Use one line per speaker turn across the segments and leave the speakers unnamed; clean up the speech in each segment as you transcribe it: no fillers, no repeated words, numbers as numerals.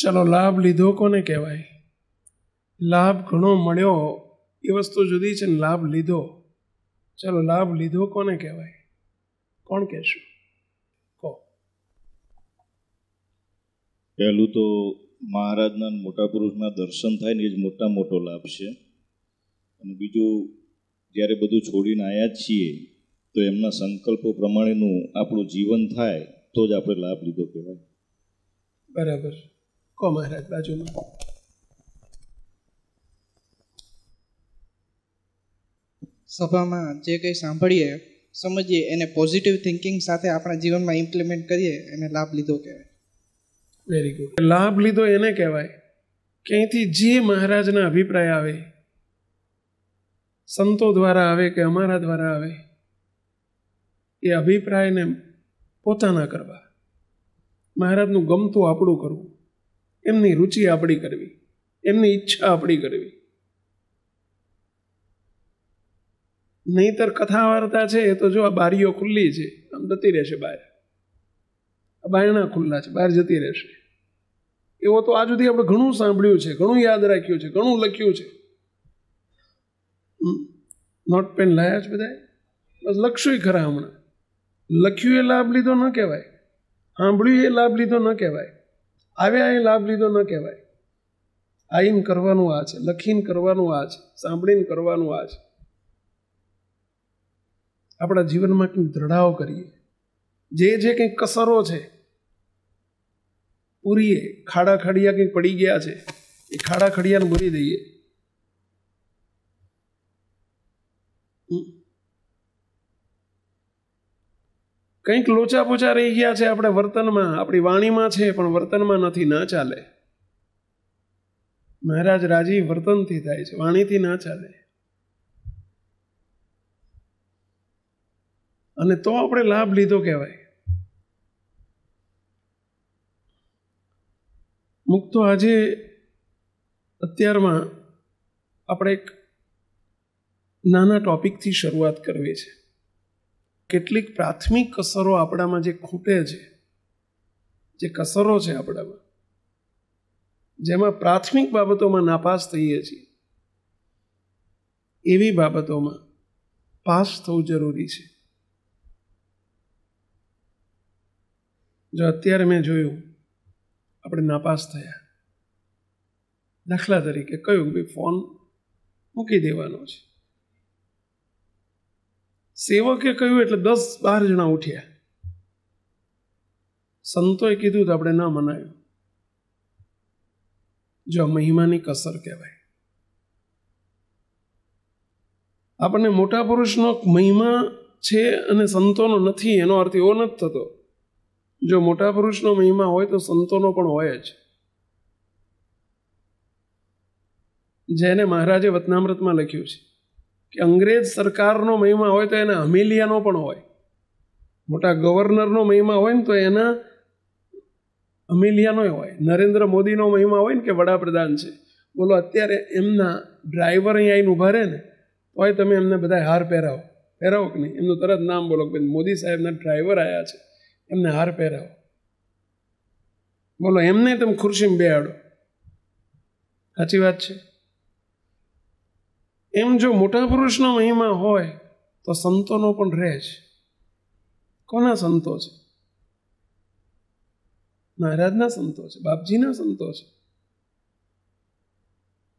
ચાલો, લાભ લીધો કોને કહેવાય? લાભ ઘણો મળ્યો એ વસ્તુ જુદી છે ને લાભ લીધો. ચાલો, લાભ લીધો કોને કહેવાય? કોણ કહેશું? કહો.
પહેલું તો મહારાજના મોટા પુરુષના દર્શન થાય ને એ જ મોટો લાભ છે. અને બીજું, જ્યારે બધું છોડીને આવ્યા છીએ તો એમના સંકલ્પો પ્રમાણેનું આપણું જીવન થાય તો જ આપણે લાભ લીધો કહેવાય.
બરાબર. કહો મહારાજ બાજુમાં.
સભામાં જે કંઈ સાંભળીએ સમજીએ એને પોઝિટિવ થિંકિંગ સાથે આપણા જીવનમાં ઇમ્પ્લિમેન્ટ કરીએ એને લાભ લીધો કહેવાય.
Very good. લાભ લીધો એને કહેવાય કે અહીંથી જે મહારાજના અભિપ્રાય આવે, સંતો દ્વારા આવે કે અમારા દ્વારા આવે, એ અભિપ્રાયને પોતાના કરવા, મહારાજનું ગમતું આપણું કરવું, એમની રુચિ આપણી કરવી, એમની ઈચ્છા આપણી કરવી. નહીતર કથા વાર્તા છે એ તો જો આ બારીઓ ખુલ્લી છે, આમ જતી રહેશે બહાર, આ બારણા ખુલ્લા છે, બહાર જતી રહેશે. એવો તો આ સુધી આપણે ઘણું સાંભળ્યું છે, ઘણું યાદ રાખ્યું છે, ઘણું લખ્યું છે. નોટ પેન લાયા છે બધા, બસ લખશું ખરા. હમણાં લખ્યું એ લાભ લીધો ન કહેવાય, સાંભળ્યું એ લાભ લીધો ન કહેવાય, આવ્યા એ લાભ લીધો ન કહેવાય. આઈને કરવાનું આ છે, લખીને કરવાનું આ છે, સાંભળીને કરવાનું આ છે. આપણા જીવનમાં કંઈક દ્રઢાવ કરીએ, જે કંઈક કસરો છે પૂરીએ. ખાડા ખડિયા કંઈક પડી ગયા છે એ ખાડા ખડિયાને પૂરી દઈએ. કંઈક લોચા પોચા રહી ગયા છે આપણે વર્તનમાં, આપણી વાણીમાં છે પણ વર્તનમાં નથી, ના ચાલે. મહારાજ રાજી વર્તનથી થાય છે, વાણીથી ના ચાલે. અને તો આપણે લાભ લીધો કહેવાય. મુક્તો આજે અત્યારમાં આપણે એક નાના ટોપિકથી શરૂઆત કરવી છે. કેટલીક પ્રાથમિક કસરો આપણામાં જે ખૂટે છે, જે કસરો છે આપણામાં, જેમાં પ્રાથમિક બાબતોમાં નાપાસ થઈએ છીએ, એવી બાબતોમાં પાસ થવું જરૂરી છે. જો અત્યારે મેં જોયું આપણે નાપાસ થયા, દાખલા તરીકે કહ્યું ભાઈ ફોન મૂકી દેવાનો છે, સેવકે કહ્યું એટલે 10-12 જણા ઉઠ્યા. સંતોએ કીધું તો આપણે ના મનાયું. જો મહિમાની કસર કહેવાય. આપણને મોટા પુરુષનો મહિમા છે અને સંતોનો નથી, એનો અર્થ એવો નથી થતો. જો મોટા પુરુષનો મહિમા હોય તો સંતોનો પણ હોય જ. જેને મહારાજે વતનામૃતમાં લખ્યું છે કે અંગ્રેજ સરકારનો મહિમા હોય તો એના હમીલિયાનો પણ હોય. મોટા ગવર્નરનો મહિમા હોય ને તો એના હમીલિયાનો હોય. નરેન્દ્ર મોદીનો મહિમા હોય ને કે વડાપ્રધાન છે, બોલો અત્યારે એમના ડ્રાઈવર અહીં આવીને ઊભા રહે ને તોય તમે એમને બધા હાર પહેરાવો કે નહીં? એમનું તરત નામ બોલો કે મોદી સાહેબના ડ્રાઈવર આવ્યા છે, એમને હાર પહેરાવો. બોલો એમને તમે ખુરશીમાં બેહાડો. સાચી વાત છે. એમ જો મોટા પુરુષનો મહિમા હોય તો સંતોનો પણ રહે છે. કોના સંતો છે? મહારાજના સંતો છે, બાપજીના સંતો છે.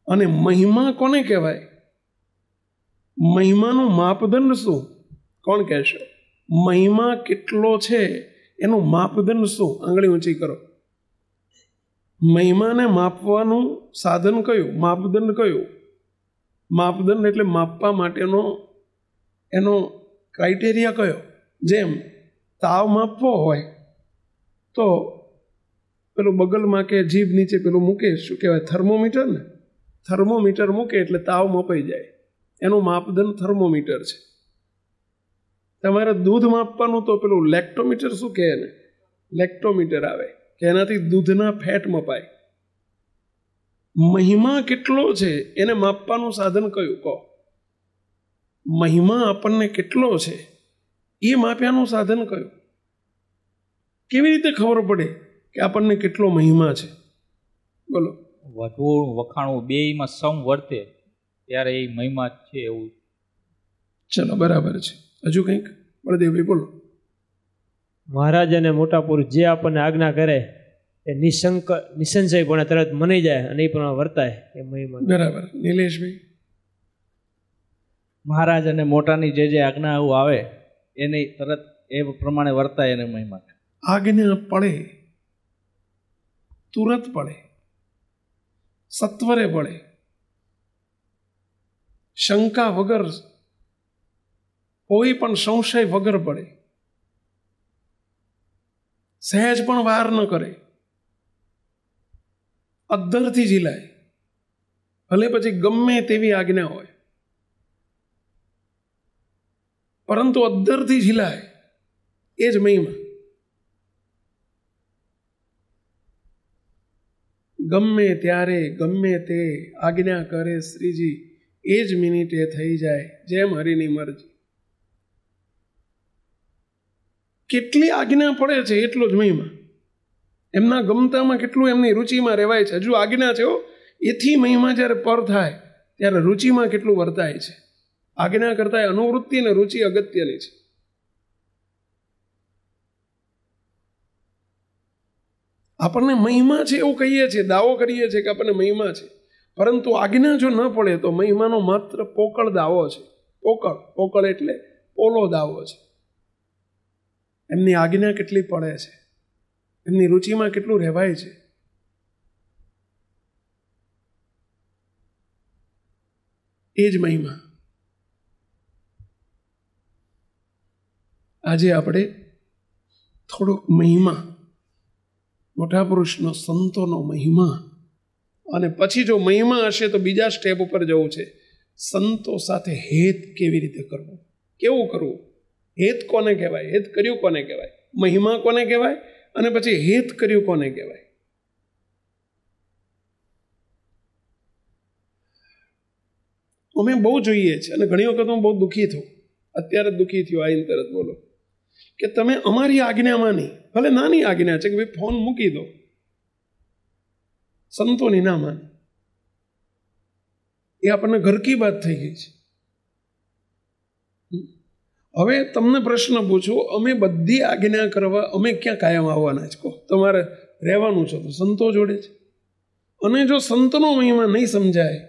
અને મહિમા કોને કહેવાય? મહિમાનું માપદંડ શું? કોણ કહેશો? મહિમા કેટલો છે એનું માપદંડ શું? આંગળી ઊંચી કરો. મહિમાને માપવાનું સાધન કયું? માપદંડ કયું? માપદંડ એટલે માપવા માટેનો એનો ક્રાઇટેરિયા કયો? જેમ તાવ માપવો હોય તો પેલું બગલમાં કે જીભ નીચે પેલું મૂકે, શું કહેવાય, થર્મોમીટર ને? થર્મોમીટર મૂકે એટલે તાવ મપાઈ જાય. એનું માપદંડ થર્મોમીટર છે. તમારે દૂધ માપવાનું તો પેલું લેક્ટોમીટર શું કહે ને? લેક્ટોમીટર આવે કે એનાથી દૂધના ફેટ મપાય. મહિમા કેટલો છે એને માપવાનું સાધન કયું? કહો. મહિમા આપણને કેટલો છે એ માપ્યાનું સાધન કયું? કેવી રીતે ખબર પડે કે આપણને કેટલો મહિમા છે? બોલો.
વધવું વખાણવું બેયમાં સમ વર્તે ત્યારે એ મહિમા છે એવું.
ચલો બરાબર છે. હજુ કંઈક બળદેવભાઈ બોલો.
મહારાજ અને મોટા પુરુષ જે આપણને આજ્ઞા કરે એ નિસંશયપણે તરત મનાઈ જાય અને એ પ્રમાણે વર્તાય એ મહિમા.
બરાબર. નિલેશભાઈ.
મહારાજ અને મોટાની જે આજ્ઞાઓ આવે એની તરત એ પ્રમાણે વર્તાય એને મહિમા.
આજ્ઞા પડે તુરત પડે, સત્વરે પડે, શંકા વગર, કોઈ પણ સંશય વગર પડે, સહેજ પણ વાર ન કરે, અદ્ધરથી ઝીલાય, ભલે પછી ગમે તેવી આજ્ઞા હોય, પરંતુ અદ્ધરથી ઝીલાય એ જ મહિમા. ગમે ત્યારે ગમે તે આજ્ઞા કરે શ્રીજી એ જ મિનિટે થઈ જાય જેમ હરિની મરજી. કેટલી આજ્ઞા પડે છે એટલો જ મહિમા. એમના ગમતામાં કેટલું એમની રુચિમાં રહેવાય છે. હજુ આજ્ઞા છે એથી મહિમા જ્યારે પર થાય ત્યારે રુચિમાં કેટલું વર્તાય છે. આજ્ઞા કરતા અનુવૃત્તિ અને રુચિ અગત્યની છે. આપણને મહિમા છે એવું કહીએ છીએ, દાવો કરીએ છીએ કે આપણને મહિમા છે, પરંતુ આજ્ઞા જો ન પડે તો મહિમાનો માત્ર પોકળ દાવો છે. પોકળ એટલે પોલો દાવો છે. એમની આજ્ઞા કેટલી પડે છે, એમની રુચિમાં કેટલું રહેવાય છે. એ જ મહિમા. આજે આપણે થોડોક મહિમા, મોટા પુરુષનો, સંતોનો મહિમા, અને પછી જો મહિમા હશે તો બીજા સ્ટેપ ઉપર જવું છે. સંતો સાથે હેત કેવી રીતે કરવું, કેવું કરવું, હેત કોને કહેવાય, હેત કર્યું કોને કહેવાય, મહિમા કોને કહેવાય, અને પછી હેત કર્યું કોને કહેવાય. અમે બહુ જોઈએ છે અને ઘણી વખત હું બહુ દુઃખી થયું. અત્યારે દુઃખી થયો આઈને તરત બોલો કે તમે અમારી આજ્ઞા માની, ભલે નાની આજ્ઞા છે કે ભાઈ ફોન મૂકી દો, સંતોની ના માની. એ આપણને ઘર કી વાત થઈ ગઈ છે. હવે તમને પ્રશ્ન પૂછું, અમે બધી આજ્ઞા કરવા અમે ક્યાં કાયમ આવવાના છે? કહો, તમારે રહેવાનું છે તો સંતો જોડે છે. અને જો સંતનો મહિમા નહીં સમજાય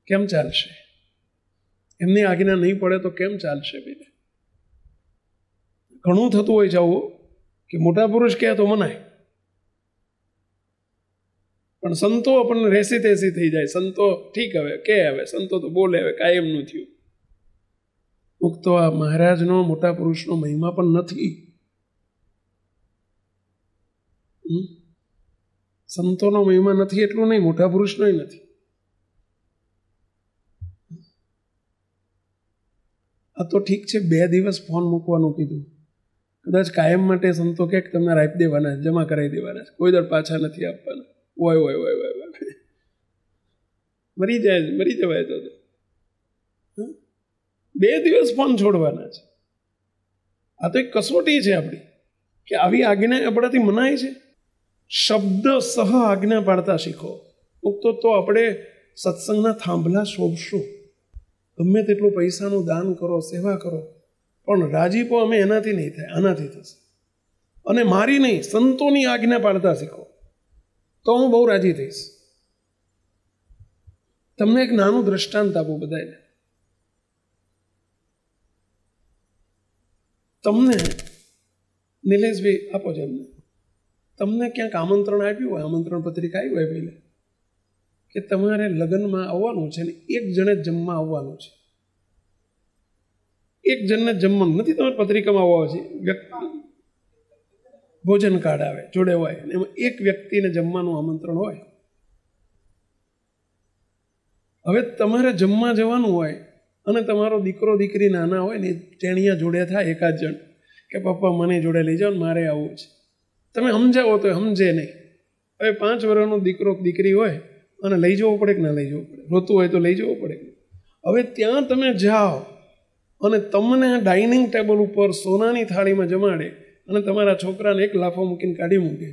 કેમ ચાલશે? એમની આજ્ઞા નહીં પડે તો કેમ ચાલશે? બેને ઘણું થતું હોય છે આવું કે મોટા પુરુષ કહે તો મનાય, પણ સંતો આપણને રેસી તેસી થઈ જાય. સંતો ઠીક હવે કે હવે સંતો તો બોલે હવે કાયમનું થયું. મુક્તો આ મહારાજનો, મોટા પુરુષનો મહિમા પણ નથી. સંતોનો મહિમા નથી એટલું નહીં, મોટા પુરુષનો નથી. આ તો ઠીક છે 2 દિવસ ફોન મૂકવાનું કીધું, કદાચ કાયમ માટે સંતો ક્યાંક તમારે આપી દેવાના, જમા કરાવી દેવાના, કોઈ દર પાછા નથી આપવાના. હોય મરી જવાય તો 2 દિવસ ફોન છોડવાના છે. આ તો એક કસોટી છે આપણી કે આવી આજ્ઞા આપણાથી મનાય છે. શબ્દ સહ આજ્ઞા પાડતા શીખો. મુક્તો તો આપણે સત્સંગના થાંભલા શોભશું. ગમે તેટલું પૈસાનું દાન કરો, સેવા કરો, પણ રાજીપો અમે એનાથી નહીં થાય, આનાથી થશે. અને મારી નહીં, સંતોની આજ્ઞા પાડતા શીખો તો હું બહુ રાજી થઈશ. તમને એક નાનું દ્રષ્ટાંત આપું બધાને. તમને નિલેશભાઈ આપો છો, એમને તમને ક્યાંક આમંત્રણ આપ્યું હોય, આમંત્રણ પત્રિકા આવી હોય પહેલે કે તમારે લગ્નમાં આવવાનું છે ને 1 જણે જમવા આવવાનું છે. 1 જણને જમવાનું નથી, તમારી પત્રિકામાં આવવા છે, ભોજન કાર્ડ આવે જોડે હોય, એમાં 1 વ્યક્તિને જમવાનું આમંત્રણ હોય. હવે તમારે જમવા જવાનું હોય અને તમારો દીકરો દીકરી નાના હોય ને ટેણિયા જોડે થાય એકાદ જણ કે પપ્પા મને જોડે લઈ જાઓ ને મારે આવવું છે. તમે સમજાવો તો સમજે નહીં. હવે 5 વર્ષનો દીકરો દીકરી હોય અને લઈ જવો પડે કે ના લઈ જવું પડે? રોતું હોય તો લઈ જવું પડે. હવે ત્યાં તમે જાઓ અને તમને ડાઇનિંગ ટેબલ ઉપર સોનાની થાળીમાં જમાડે અને તમારા છોકરાને 1 લાફો મૂકીને કાઢી મૂકે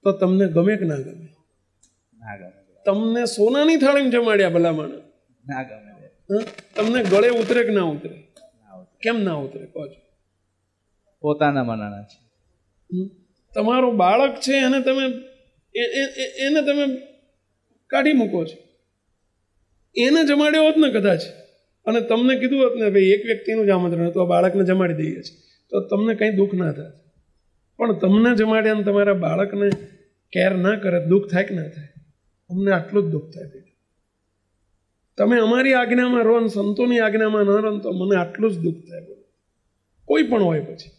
તો તમને ગમે કે ના ગમે?
ના ગમે,
તમને સોનાની થાળીમાં જમાડ્યા ભલામણ,
ના ગમે,
તમને ગળે ઉતરે કે ના ઉતરે? કેમ ના ઉતરે કહો છો?
પોતાના મનાના છે.
તમારું બાળક છે એને તમે કાઢી મૂકો છો. એને જમાડ્યો હોત ને કદાચ, અને તમને કીધું હોત ને ભાઈ એક વ્યક્તિનું જ આમંત્રણ હતું, આ બાળકને જમાડી દઈએ છીએ, તો તમને કંઈ દુઃખ ના થાય. પણ તમને જમાડ્યા ને તમારા બાળકને કેર ના કરે, દુઃખ થાય કે ના થાય? અમને આટલું જ દુઃખ થાય. તમે અમારી આજ્ઞામાં રહો ને સંતોની આજ્ઞામાં ન રહો તો મને આટલું જ દુઃખ થાય. કોઈ પણ હોય પછી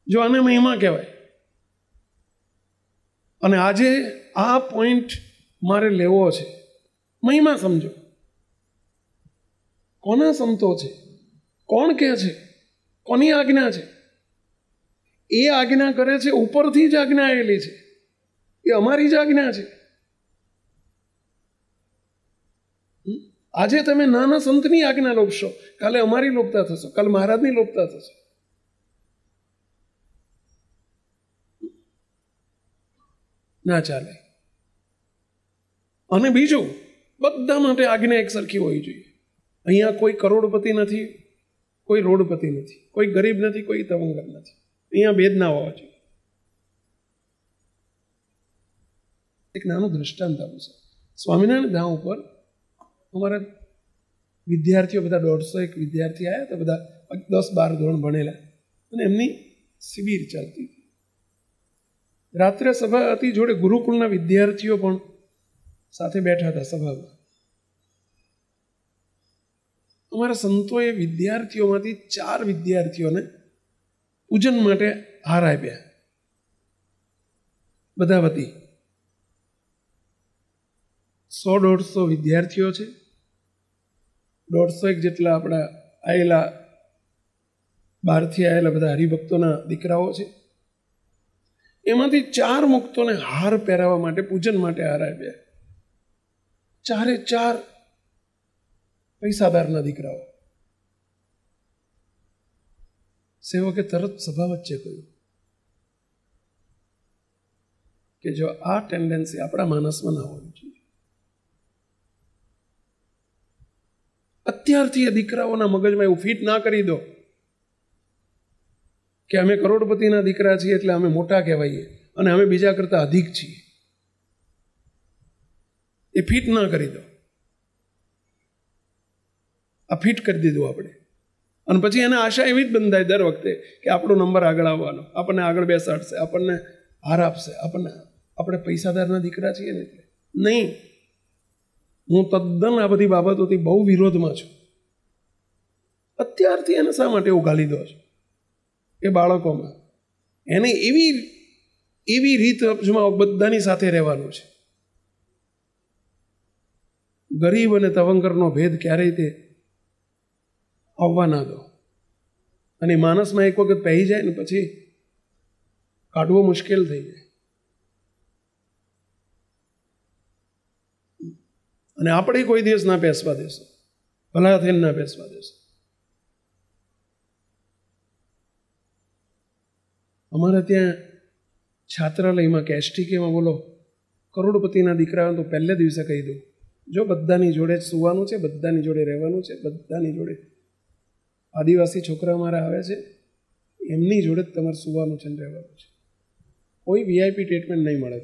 જો આને મહિમા કહેવાય. અને આજે આ પોઈન્ટ મારે લેવો છે. મહિમા સમજો. કોના સંતો છે? કોણ કહે છે? કોની આજ્ઞા છે? એ આજ્ઞા કરે છે, ઉપરથી જ આજ્ઞા આવેલી છે. એ અમારી જ આજ્ઞા છે. આજે તમે નાના સંતની આજ્ઞા લોપશો, કાલે અમારી લોપતા થશો, કાલે મહારાજની લોપતા થશો. ના ચાલે. અને બીજું, બધા માટે આજ્ઞા એક સરખી હોવી જોઈએ. અહીંયા કોઈ કરોડપતિ નથી, કોઈ રોડપતિ નથી, કોઈ ગરીબ નથી, કોઈ તવંગર નથી. અહીંયા ભેદ ના હોવા જોઈએ. એક નાનું દ્રષ્ટાંત આપું છું. સ્વામિનારાયણ ધામ ઉપર અમારા વિદ્યાર્થીઓ બધા 150 વિદ્યાર્થી આવ્યા હતા, બધા 10-12 ધોરણ ભણેલા, અને એમની શિબિર ચાલતી હતી. રાત્રે સભા હતી, જોડે ગુરુકુળના વિદ્યાર્થીઓ પણ સાથે બેઠા હતા સભામાં. અમારા સંતોએ વિદ્યાર્થીઓમાંથી 4 વિદ્યાર્થીઓને પૂજન માટે હાર આપ્યા, બધા વતી. 100-150 વિદ્યાર્થીઓ છે, 150 જેટલા આપણા આવેલા બહારથી આવેલા બધા હરિભક્તોના દીકરાઓ છે. એમાંથી 4 મુક્તોને હાર પહેરાવવા માટે, પૂજન માટે હાર આપ્યા. 4 પૈસાદારના દીકરાઓ. સેવકે તરત સભા વચ્ચે કહ્યું કે જો આ ટેન્ડન્સી આપણા માનસમાં ના હોવી જોઈએ. અત્યારથી એ દીકરાઓના મગજમાં એવું ફિટ ના કરી દો કે અમે કરોડપતિના દીકરા છીએ એટલે અમે મોટા કહેવાઈએ અને અમે બીજા કરતા અધિક છીએ. એ ફિટ ના કરી દો. આ ફિટ કરી દીધું આપણે. અને પછી એને આશા એવી જ બંધાય દર વખતે કે આપણો નંબર આગળ આવવાનો, આપણને આગળ બેસાડશે, આપણને હાર આપશે, આપણે પૈસાદારના દીકરા છીએ ને એટલે નહીં. હું તદ્દન આ બધી બાબતોથી બહુ વિરોધમાં છું. અત્યારથી એને શા માટે એવું ગાલી દો છો? એ બાળકોમાં એને એવી રીત અપજમાં બધાની સાથે રહેવાનું છે. ગરીબ અને તવંગરનો ભેદ ક્યારેય તે આવવા ના દો. અને માણસમાં એક વખત પહેરી જાય ને પછી કાઢવો મુશ્કેલ થઈ જાય. અને આપણે કોઈ દિવસ ના બેસવા દેશો, ભલા થઈને ના બેસવા દેશો. અમારે ત્યાં છાત્રાલયમાં કે એસટીકેમાં બોલો કરોડપતિના દીકરાઓ તો પહેલે દિવસે કહી દઉં, જો બધાની જોડે જ સુવાનું છે, બધાની જોડે રહેવાનું છે, બધાની જોડે. આદિવાસી છોકરા અમારા આવે છે, એમની જોડે જ તમારે સુવાનું છે ને રહેવાનું છે. કોઈ વીઆઈપી ટ્રીટમેન્ટ નહીં મળે.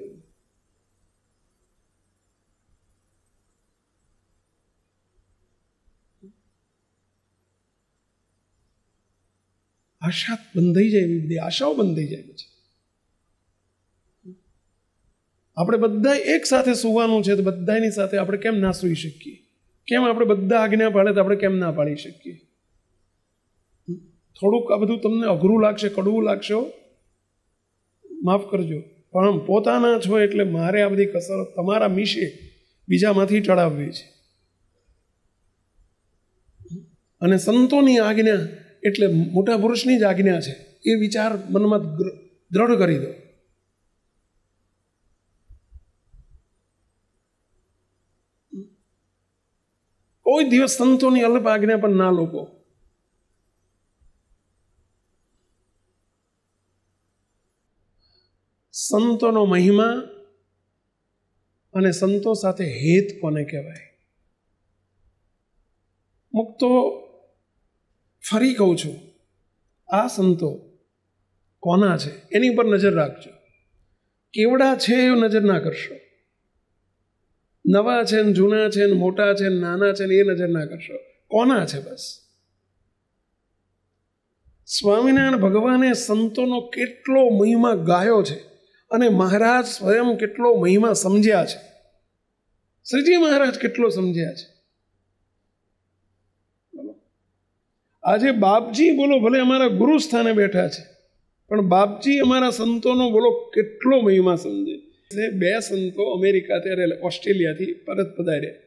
આશા બંધ થઈ જાય, એવી બધી આશાઓ બંધ થઈ જાય. પછી આપણે બધા એક સાથે સુવાનું છે તો બધાની સાથે આપણે કેમ ના સૂઈ શકીએ? કેમ આપણે બધા આજ્ઞા પાડે તો આપણે કેમ ના પાડી શકીએ? થોડુંક આ બધું તમને અઘરું લાગશે, કડવું લાગશે, માફ કરજો, પણ પોતાના છો એટલે મારે આ બધી કસરત તમારા મીશે બીજામાંથી ટળાવવી છે. અને સંતોની આજ્ઞા એટલે મોટા પુરુષની જ આજ્ઞા છે, એ વિચાર મનમાં દ્રઢ કરી દો. કોઈ દિવસ સંતોની અલ્પ આજ્ઞા પણ ના લોકો. સંતોનો મહિમા અને સંતો સાથે હેત કોને કહેવાય? મુક્તો ફરી કહું છું, આ સંતો કોના છે એની ઉપર નજર રાખજો. કેવડા છે એ નજર ના કરશો. નવા છે ને જૂના છે ને મોટા છે ને નાના છે ને એ નજર ના કરશો. કોના છે બસ. સ્વામિનારાયણ ભગવાને સંતોનો કેટલો મહિમા ગાયો છે અને મહારાજ સ્વયં કેટલો મહિમા સમજ્યા છે. શ્રીજી મહારાજ કેટલો સમજ્યા છે. આજે બાપજી બોલો ભલે અમારા ગુરુ સ્થાને બેઠા છે, પણ બાપજી અમારા સંતોનો બોલો કેટલો મહિમા સમજે. 2 સંતો અમેરિકા ત્યારે ઓસ્ટ્રેલિયાથી પરત પધાર્યા.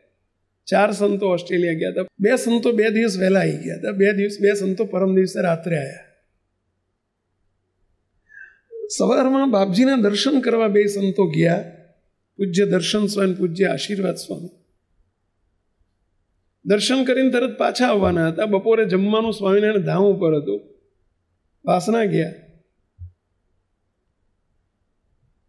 4 સંતો ઓસ્ટ્રેલિયા ગયા હતા. 2 સંતો 2 દિવસ વહેલા આવી ગયા હતા. 2 સંતો પરમ દિવસે રાત્રે આવ્યા. સવારમાં બાપજીના દર્શન કરવા 2 સંતો ગયા. પૂજ્ય દર્શન સ્વામી, પૂજ્ય આશીર્વાદ સ્વામી. દર્શન કરીને તરત પાછા આવવાના હતા. બપોરે જમવાનું સ્વામિનારાયણ ધામ ઉપર હતું. વાસના ગયા.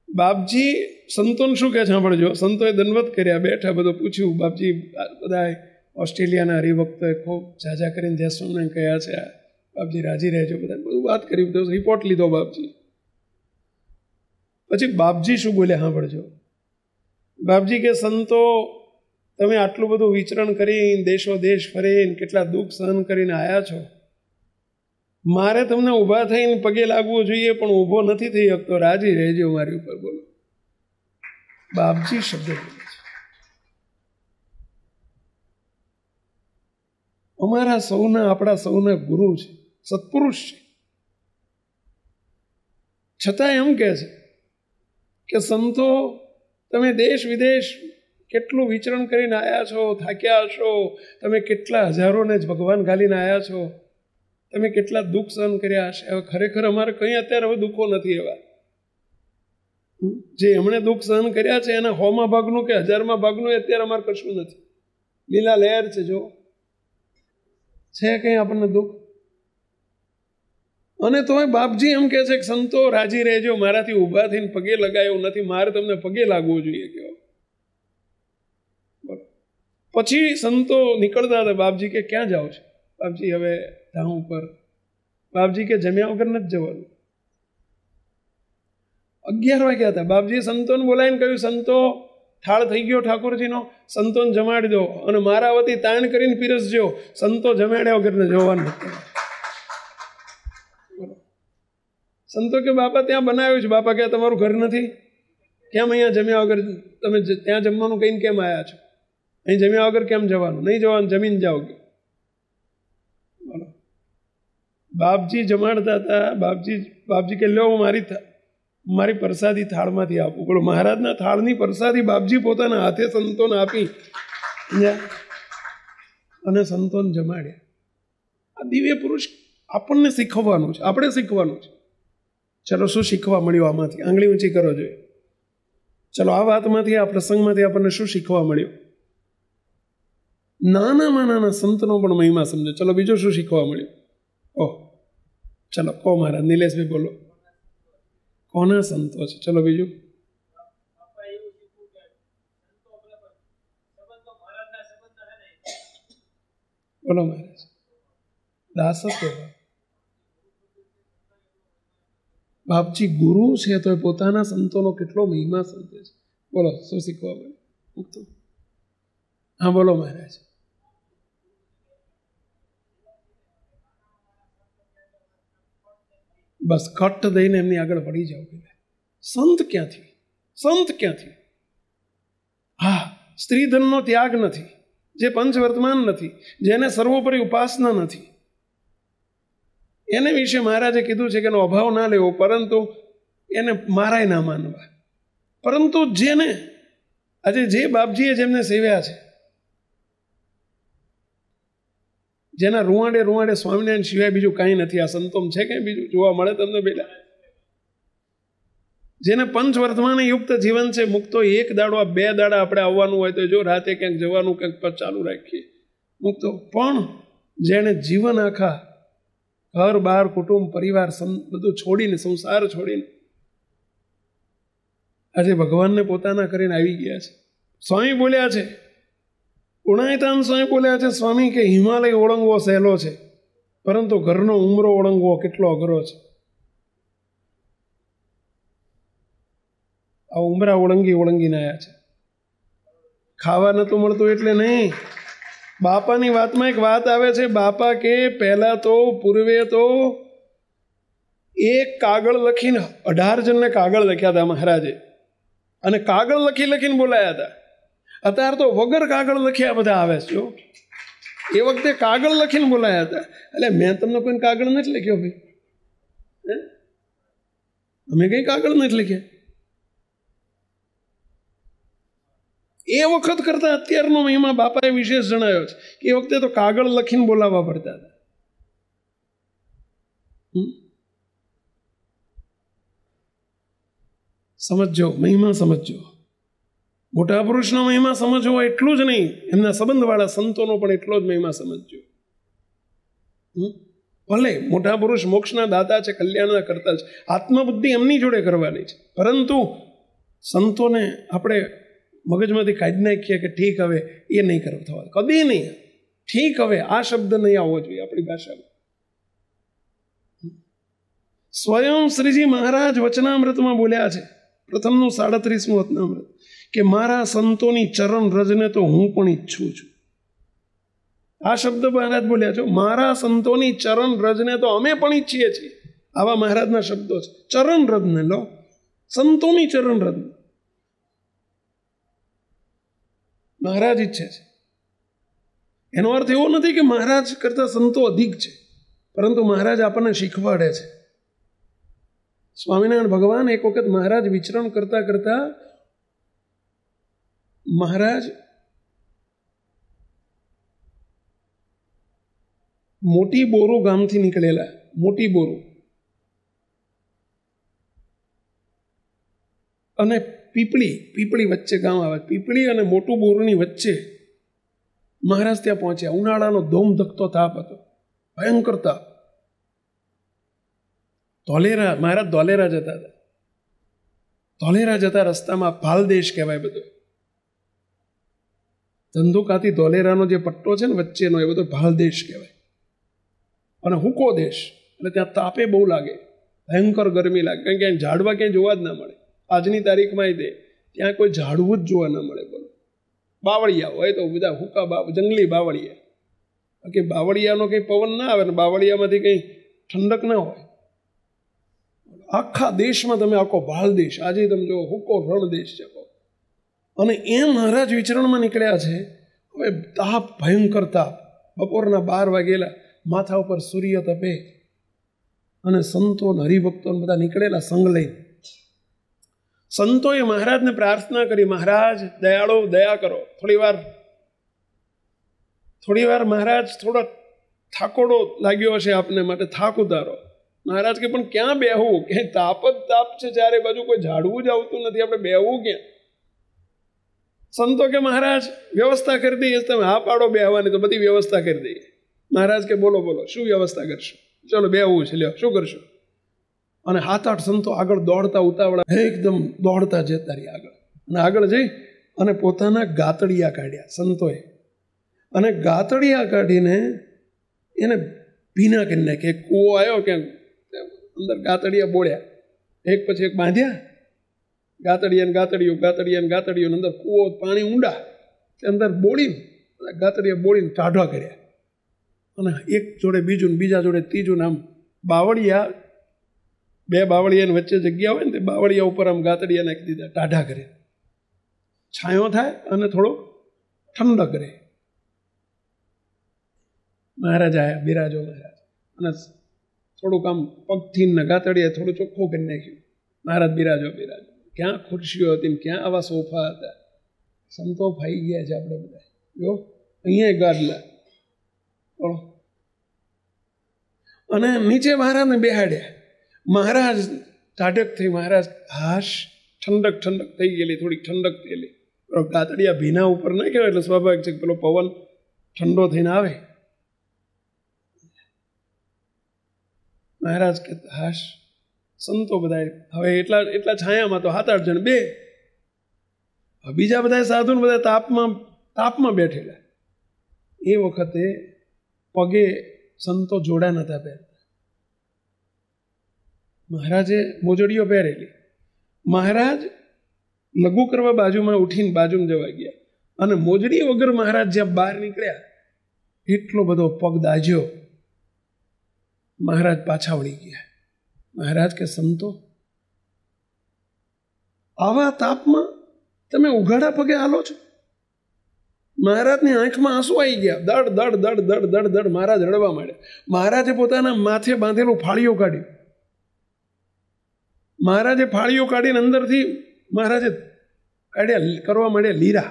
બાપજી સંતોને શું કહે સાંભળજો. સંતોએ દંડવત કર્યા, બેઠા, બધું પૂછ્યું. બાપજી બધા ઓસ્ટ્રેલિયાના હરિભક્તોએ ખૂબ ઝાઝા કરીને જય સ્વામિનારાયણ કહ્યા છે. બાપજી રાજી રહેજો, બધા બધું વાત કરી, બધું રિપોર્ટ લીધો બાપજી. પછી બાપજી શું બોલ્યા સાંભળજો. બાપજી કે સંતો તમે આટલું બધું વિચરણ કરીને દેશો દેશ ફરીને કેટલા દુઃખ સહન કરીને આવ્યા છો. મારે તમને ઊભા થઈને પગે લાગવું જોઈએ પણ ઊભો નથી થઈ શકતો. રાજી રહેજો મારી ઉપર. બોલો બાપજી શબ્દ બોલે છે. અમારા સૌના, આપણા સૌના ગુરુ છે, સત્પુરુષ છે. છતાં એમ કહે છે કે સંતો તમે દેશ વિદેશ કેટલું વિચરણ કરીને આવ્યા છો, થાક્યા હશો. તમે કેટલા હજારોને જ ભગવાન ઘાલીને આવ્યા છો. તમે કેટલા દુઃખ સહન કર્યા હશે. હવે ખરેખર અમારે કંઈ અત્યારે હવે દુઃખો નથી એવા. જે એમણે દુઃખ સહન કર્યા છે એના 100મા ભાગનું કે 1000મા ભાગનું અત્યારે અમારે કશું નથી. લીલા લહેર છે. જો છે કંઈ આપણને દુઃખ? અને તોય બાપજી એમ કહે છે કે સંતો રાજી રહેજો, મારાથી ઊભા થઈને પગે લગાયું નથી, મારે તમને પગે લાગવું જોઈએ. કેવો પછી સંતો નીકળતા હતા. બાપજી કે ક્યાં જાઓ છો? બાપજી હવે ધામ ઉપર. બાપજી કે જમ્યા વગર નથી જવાનું. 11 વાગ્યા હતા. બાપજીએ સંતોને બોલાવીને કહ્યું સંતો થાળ થઈ ગયો ઠાકોરજીનો, સંતોને જમાડી દો અને મારા વતી તાણ કરીને પીરસજો. સંતો જમાડ્યા વગરને જવાનું. સંતો કે બાપા ત્યાં બનાવ્યું છે. બાપા કે તમારું ઘર નથી? કેમ અહીંયા જમ્યા વગર તમે ત્યાં જમવાનું કહીને કેમ આવ્યા છો? અહીં જમ્યા વગર કેમ જવાનું? નહીં જવાનું, જમીન જાઓ. બોલો બાપજી જમાડતા હતા. બાપજી કે લો મારી પ્રસાદી થાળમાંથી આપું. બોલો મહારાજના થાળની પ્રસાદી બાપજી પોતાના હાથે સંતોને આપી અને સંતોને જમાડ્યા. આ દિવ્ય પુરુષ આપણને શીખવવાનું છે, આપણે શીખવાનું છે. ચલો શું શીખવા મળ્યું આમાંથી? આંગળી ઊંચી કરો જોઈએ. ચલો આ વાતમાંથી, આ પ્રસંગમાંથી આપણને શું શીખવા મળ્યું? નાનામાં નાના સંતનો પણ મહિમા સમજો. ચલો બીજું શું શીખવા મળ્યું? ઓહ ચલો કહો મહારાજ. નિલેશભાઈ બોલો. કોના સંતો છે? ચલો બીજું. બોલો મહારાજ. દાસત્વ. બાપજી ગુરુ છે તો પોતાના સંતોનો કેટલો મહિમા સમજે છે. બોલો શું શીખવા મળ્યું? હા બોલો મહારાજ. બસ કટ દઈને એમની આગળ વળી જાવ. સંત ક્યાંથી? સંત ક્યાંથી? હા, સ્ત્રીધનનો ત્યાગ નથી, જે પંચવર્તમાન નથી, જેને સર્વોપરી ઉપાસના નથી, એને વિશે મહારાજે કીધું છે કે એનો અભાવ ના લેવો, પરંતુ એને મારાય ના માનવા. પરંતુ જેને આજે જે બાપજીએ જેમને સેવ્યા છે, જેના રૂવાડે સ્વામિનારાયણ સિવાય બીજું કાંઈ નથી. આ સંતોમ છે કંઈ બીજું જોવા મળે તમને પેલા? જેને પંચવર્તમાને યુક્ત જીવન છે. મુક્તો 1 દાડો, 2 દાડા આપણે આવવાનું હોય તો જો રાતે ક્યાંક જવાનું ક્યાંક પર ચાલુ રાખીએ મુક્તો. પણ જેણે જીવન આખા ઘર બાર કુટુંબ પરિવાર બધું છોડીને, સંસાર છોડીને આજે ભગવાનને પોતાના કરીને આવી ગયા છે. સ્વામી બોલ્યા છે, ગુણાયતાન સ્વામી બોલ્યા છે, સ્વામી કે હિમાલય ઓળંગવો સહેલો છે, પરંતુ ઘરનો ઉમરો ઓળંગવો કેટલો અઘરો છે. આ ઉમરા ઓળંગીને આવ્યા છે. ખાવા નતું મળતું એટલે નહીં. બાપાની વાતમાં એક વાત આવે છે, બાપા કે પહેલા તો પૂર્વે તો એક કાગળ લખીને 18 જણને કાગળ લખ્યા હતા મહારાજે, અને કાગળ લખીને બોલાયા હતા. અત્યારે તો વગર કાગળ લખ્યા બધા આવે છે. એ વખતે કાગળ લખીને બોલાયા હતા. એટલે મેં તમને કોઈ કાગળ નથી લખ્યો ભાઈ, અમે કઈ કાગળ નથી લખ્યા. એ વખત કરતા અત્યારનો મહિમા બાપાએ વિશેષ જણાવ્યો છે કે એ વખતે તો કાગળ લખીને બોલાવવા પડતા હતા. સમજો, મહિમા સમજો. મોટા પુરુષનો મહિમા સમજવો એટલું જ નહીં, એમના સંબંધવાળા સંતોનો પણ એટલો જ મહિમા સમજજો. ભલે મોટા પુરુષ મોક્ષના દાતા છે, કલ્યાણના કરતા છે, આત્મબુદ્ધિ એમની જોડે કરવાની છે, પરંતુ સંતોને આપણે મગજમાંથી કાઢી નાખીએ કે ઠીક હવે એ નહીં કરવા થવા, કદી નહીં. ઠીક હવે આ શબ્દ નહીં આવવો જોઈએ આપણી ભાષામાં. સ્વયં શ્રીજી મહારાજ વચનામૃતમાં બોલ્યા છે, પ્રથમનું 37મું વચનામૃત, કે મારા સંતોની ચરણ રજને તો હું પણ ઈચ્છું છું. આ શબ્દ મહારાજ બોલ્યા છે, મારા સંતોની ચરણ રજને તો અમે પણ ઈચ્છીએ છીએ. આવા મહારાજના શબ્દો છે. ચરણ રજને લો, સંતોની ચરણ રજને મહારાજ ઈચ્છે છે. એનો અર્થ એવો નથી કે મહારાજ કરતા સંતો અધિક છે, પરંતુ મહારાજ આપણને શીખવાડે છે. સ્વામિનારાયણ ભગવાન એક વખત મહારાજ વિચરણ કરતા કરતા મહારાજ મોટી બોરુ ગામથી નીકળેલા. મોટી બોરુ અને પીપળી વચ્ચે ગામ આવે. પીપળી અને મોટું બોરુની વચ્ચે મહારાજ ત્યાં પહોંચ્યા. ઉનાળાનો ધોમ ધકતો તાપ હતો, ભયંકર તાપ. ધોલેરા, મહારાજ ધોલેરા જતા હતા. ધોલેરા જતા રસ્તામાં ભાલદેશ કહેવાય બધો, ધંધુકાથી ધોલેરાનો જે પટ્ટો છે ને વચ્ચેનો, એ બધો ભાલદેશ કહેવાય. અને હુકો દેશ, એટલે ત્યાં તાપે બહુ લાગે, ભયંકર ગરમી લાગે, કારણ કે ઝાડવા ક્યાંય જોવા જ ના મળે. આજની તારીખમાં ત્યાં કોઈ ઝાડવું જ જોવા ના મળે. બોલો, બાવળિયા હોય તો બધા હુકા જંગલી બાવળિયા, કે બાવળિયાનો કંઈ પવન ના આવે ને બાવળિયામાંથી કંઈ ઠંડક ના હોય. આખા દેશમાં તમે આખો ભાલ દેશ, આજે તમે જો હુકો રણ દેશ છે. અને એમ મહારાજ વિચરણમાં નીકળ્યા છે. હવે તાપ, ભયંકર તાપ, બપોરના 12 વાગેલા, માથા ઉપર સૂર્ય તપે, અને સંતો હરિભક્તો બધા નીકળેલા સંગ લઈને. સંતોએ મહારાજને પ્રાર્થના કરી, મહારાજ દયાળો, દયા કરો. થોડી વાર મહારાજ થોડો થાકોડો લાગ્યો હશે આપને, માટે થાક ઉતારો. મહારાજ કે પણ ક્યાં બેહવું, કે તાપ જ તાપ છે, ચારે બાજુ કોઈ ઝાડવું જ આવતું નથી, આપણે બેહવું ક્યાં? સંતો કે મહારાજ વ્યવસ્થા કરી દઈએ, તમે હા પાડો બેહવાની તો બધી વ્યવસ્થા કરી દઈએ. મહારાજ કે બોલો શું વ્યવસ્થા કરશો? ચલો બેહવું છે, લ્યો શું કરશો? અને 7-8 સંતો આગળ દોડતા ઉતાવળા એકદમ દોડતા જતા રહ્યા આગળ. અને આગળ જઈ અને પોતાના ગાતડિયા કાઢ્યા સંતોએ, અને ગાતડિયા કાઢીને એને ભીના કરી નાખે. એક કૂવો આવ્યો કે અંદર ગાતડિયા બોળ્યા, એક પછી એક બાંધ્યા, ગાતડિયા અંદર કૂવો, પાણી ઊંડા, અંદર બોળીને ગાતડિયા બોળીને ટાઢવા કર્યા. અને એક જોડે બીજું, બીજા જોડે ત્રીજું, આમ બાવળિયા, 2 બાવળિયાની વચ્ચે જગ્યા હોય ને, તે બાવળિયા ઉપર આમ ગાતડિયા નાખી દીધા, ટાઢા કરે, છાંયો થાય અને થોડો ઠંડક રહે. મહારાજ આવ્યા, બિરાજો મહારાજ, અને થોડુંક આમ પગથી ને ગાતડિયા થોડું ચોખ્ખું કરી નાખ્યું. મહારાજ બિરાજો. ક્યાં ખુરશીઓ હતી, ક્યાં આવા સોફા હતા. સંતો ફાઈ ગયા છે આપણે બધા. જો અહીંયા ગાદલા, અને નીચે મહારાજને બેહાડ્યા. મહારાજ ટાઢક થઈ, મહારાજ હાશ, ઠંડક થઈ ગયેલી, થોડીક ઠંડક થયેલી. ગાતડિયા ભીના ઉપર ના કહેવાય, એટલે સ્વાભાવિક છે કે પેલો પવન ઠંડો થઈને આવે. મહારાજ કે હાશ. સંતો બધા હવે એટલા છાયામાં તો 7-8 જણ, 2 બીજા બધા સાધુ બધા તાપમાં બેઠેલા. એ વખતે પગે સંતો જોડા નતા પહેરતા. મહારાજે મોજડીઓ પહેરેલી. મહારાજ લઘુ કરવા બાજુમાં ઉઠીને બાજુમાં જવા ગયા અને મોજડી વગર મહારાજ જ્યાં બહાર નીકળ્યા એટલો બધો પગ દાજ્યો. મહારાજ પાછા વળી ગયા. મહારાજ કે સંતો, આવા તાપમાં તમે ઉઘાડા પગે હાલો છો? મહારાજની આંખમાં આંસુ આવી ગયા. દડ દડ દડ દડ દડ દડ મહારાજ રડવા માંડ્યા. મહારાજે પોતાના માથે બાંધેલું ફાળીઓ કાઢ્યું. મહારાજે ફાળીઓ કાઢીને અંદરથી મહારાજે કાઢ્યા, કરવા માંડ્યા લીરા.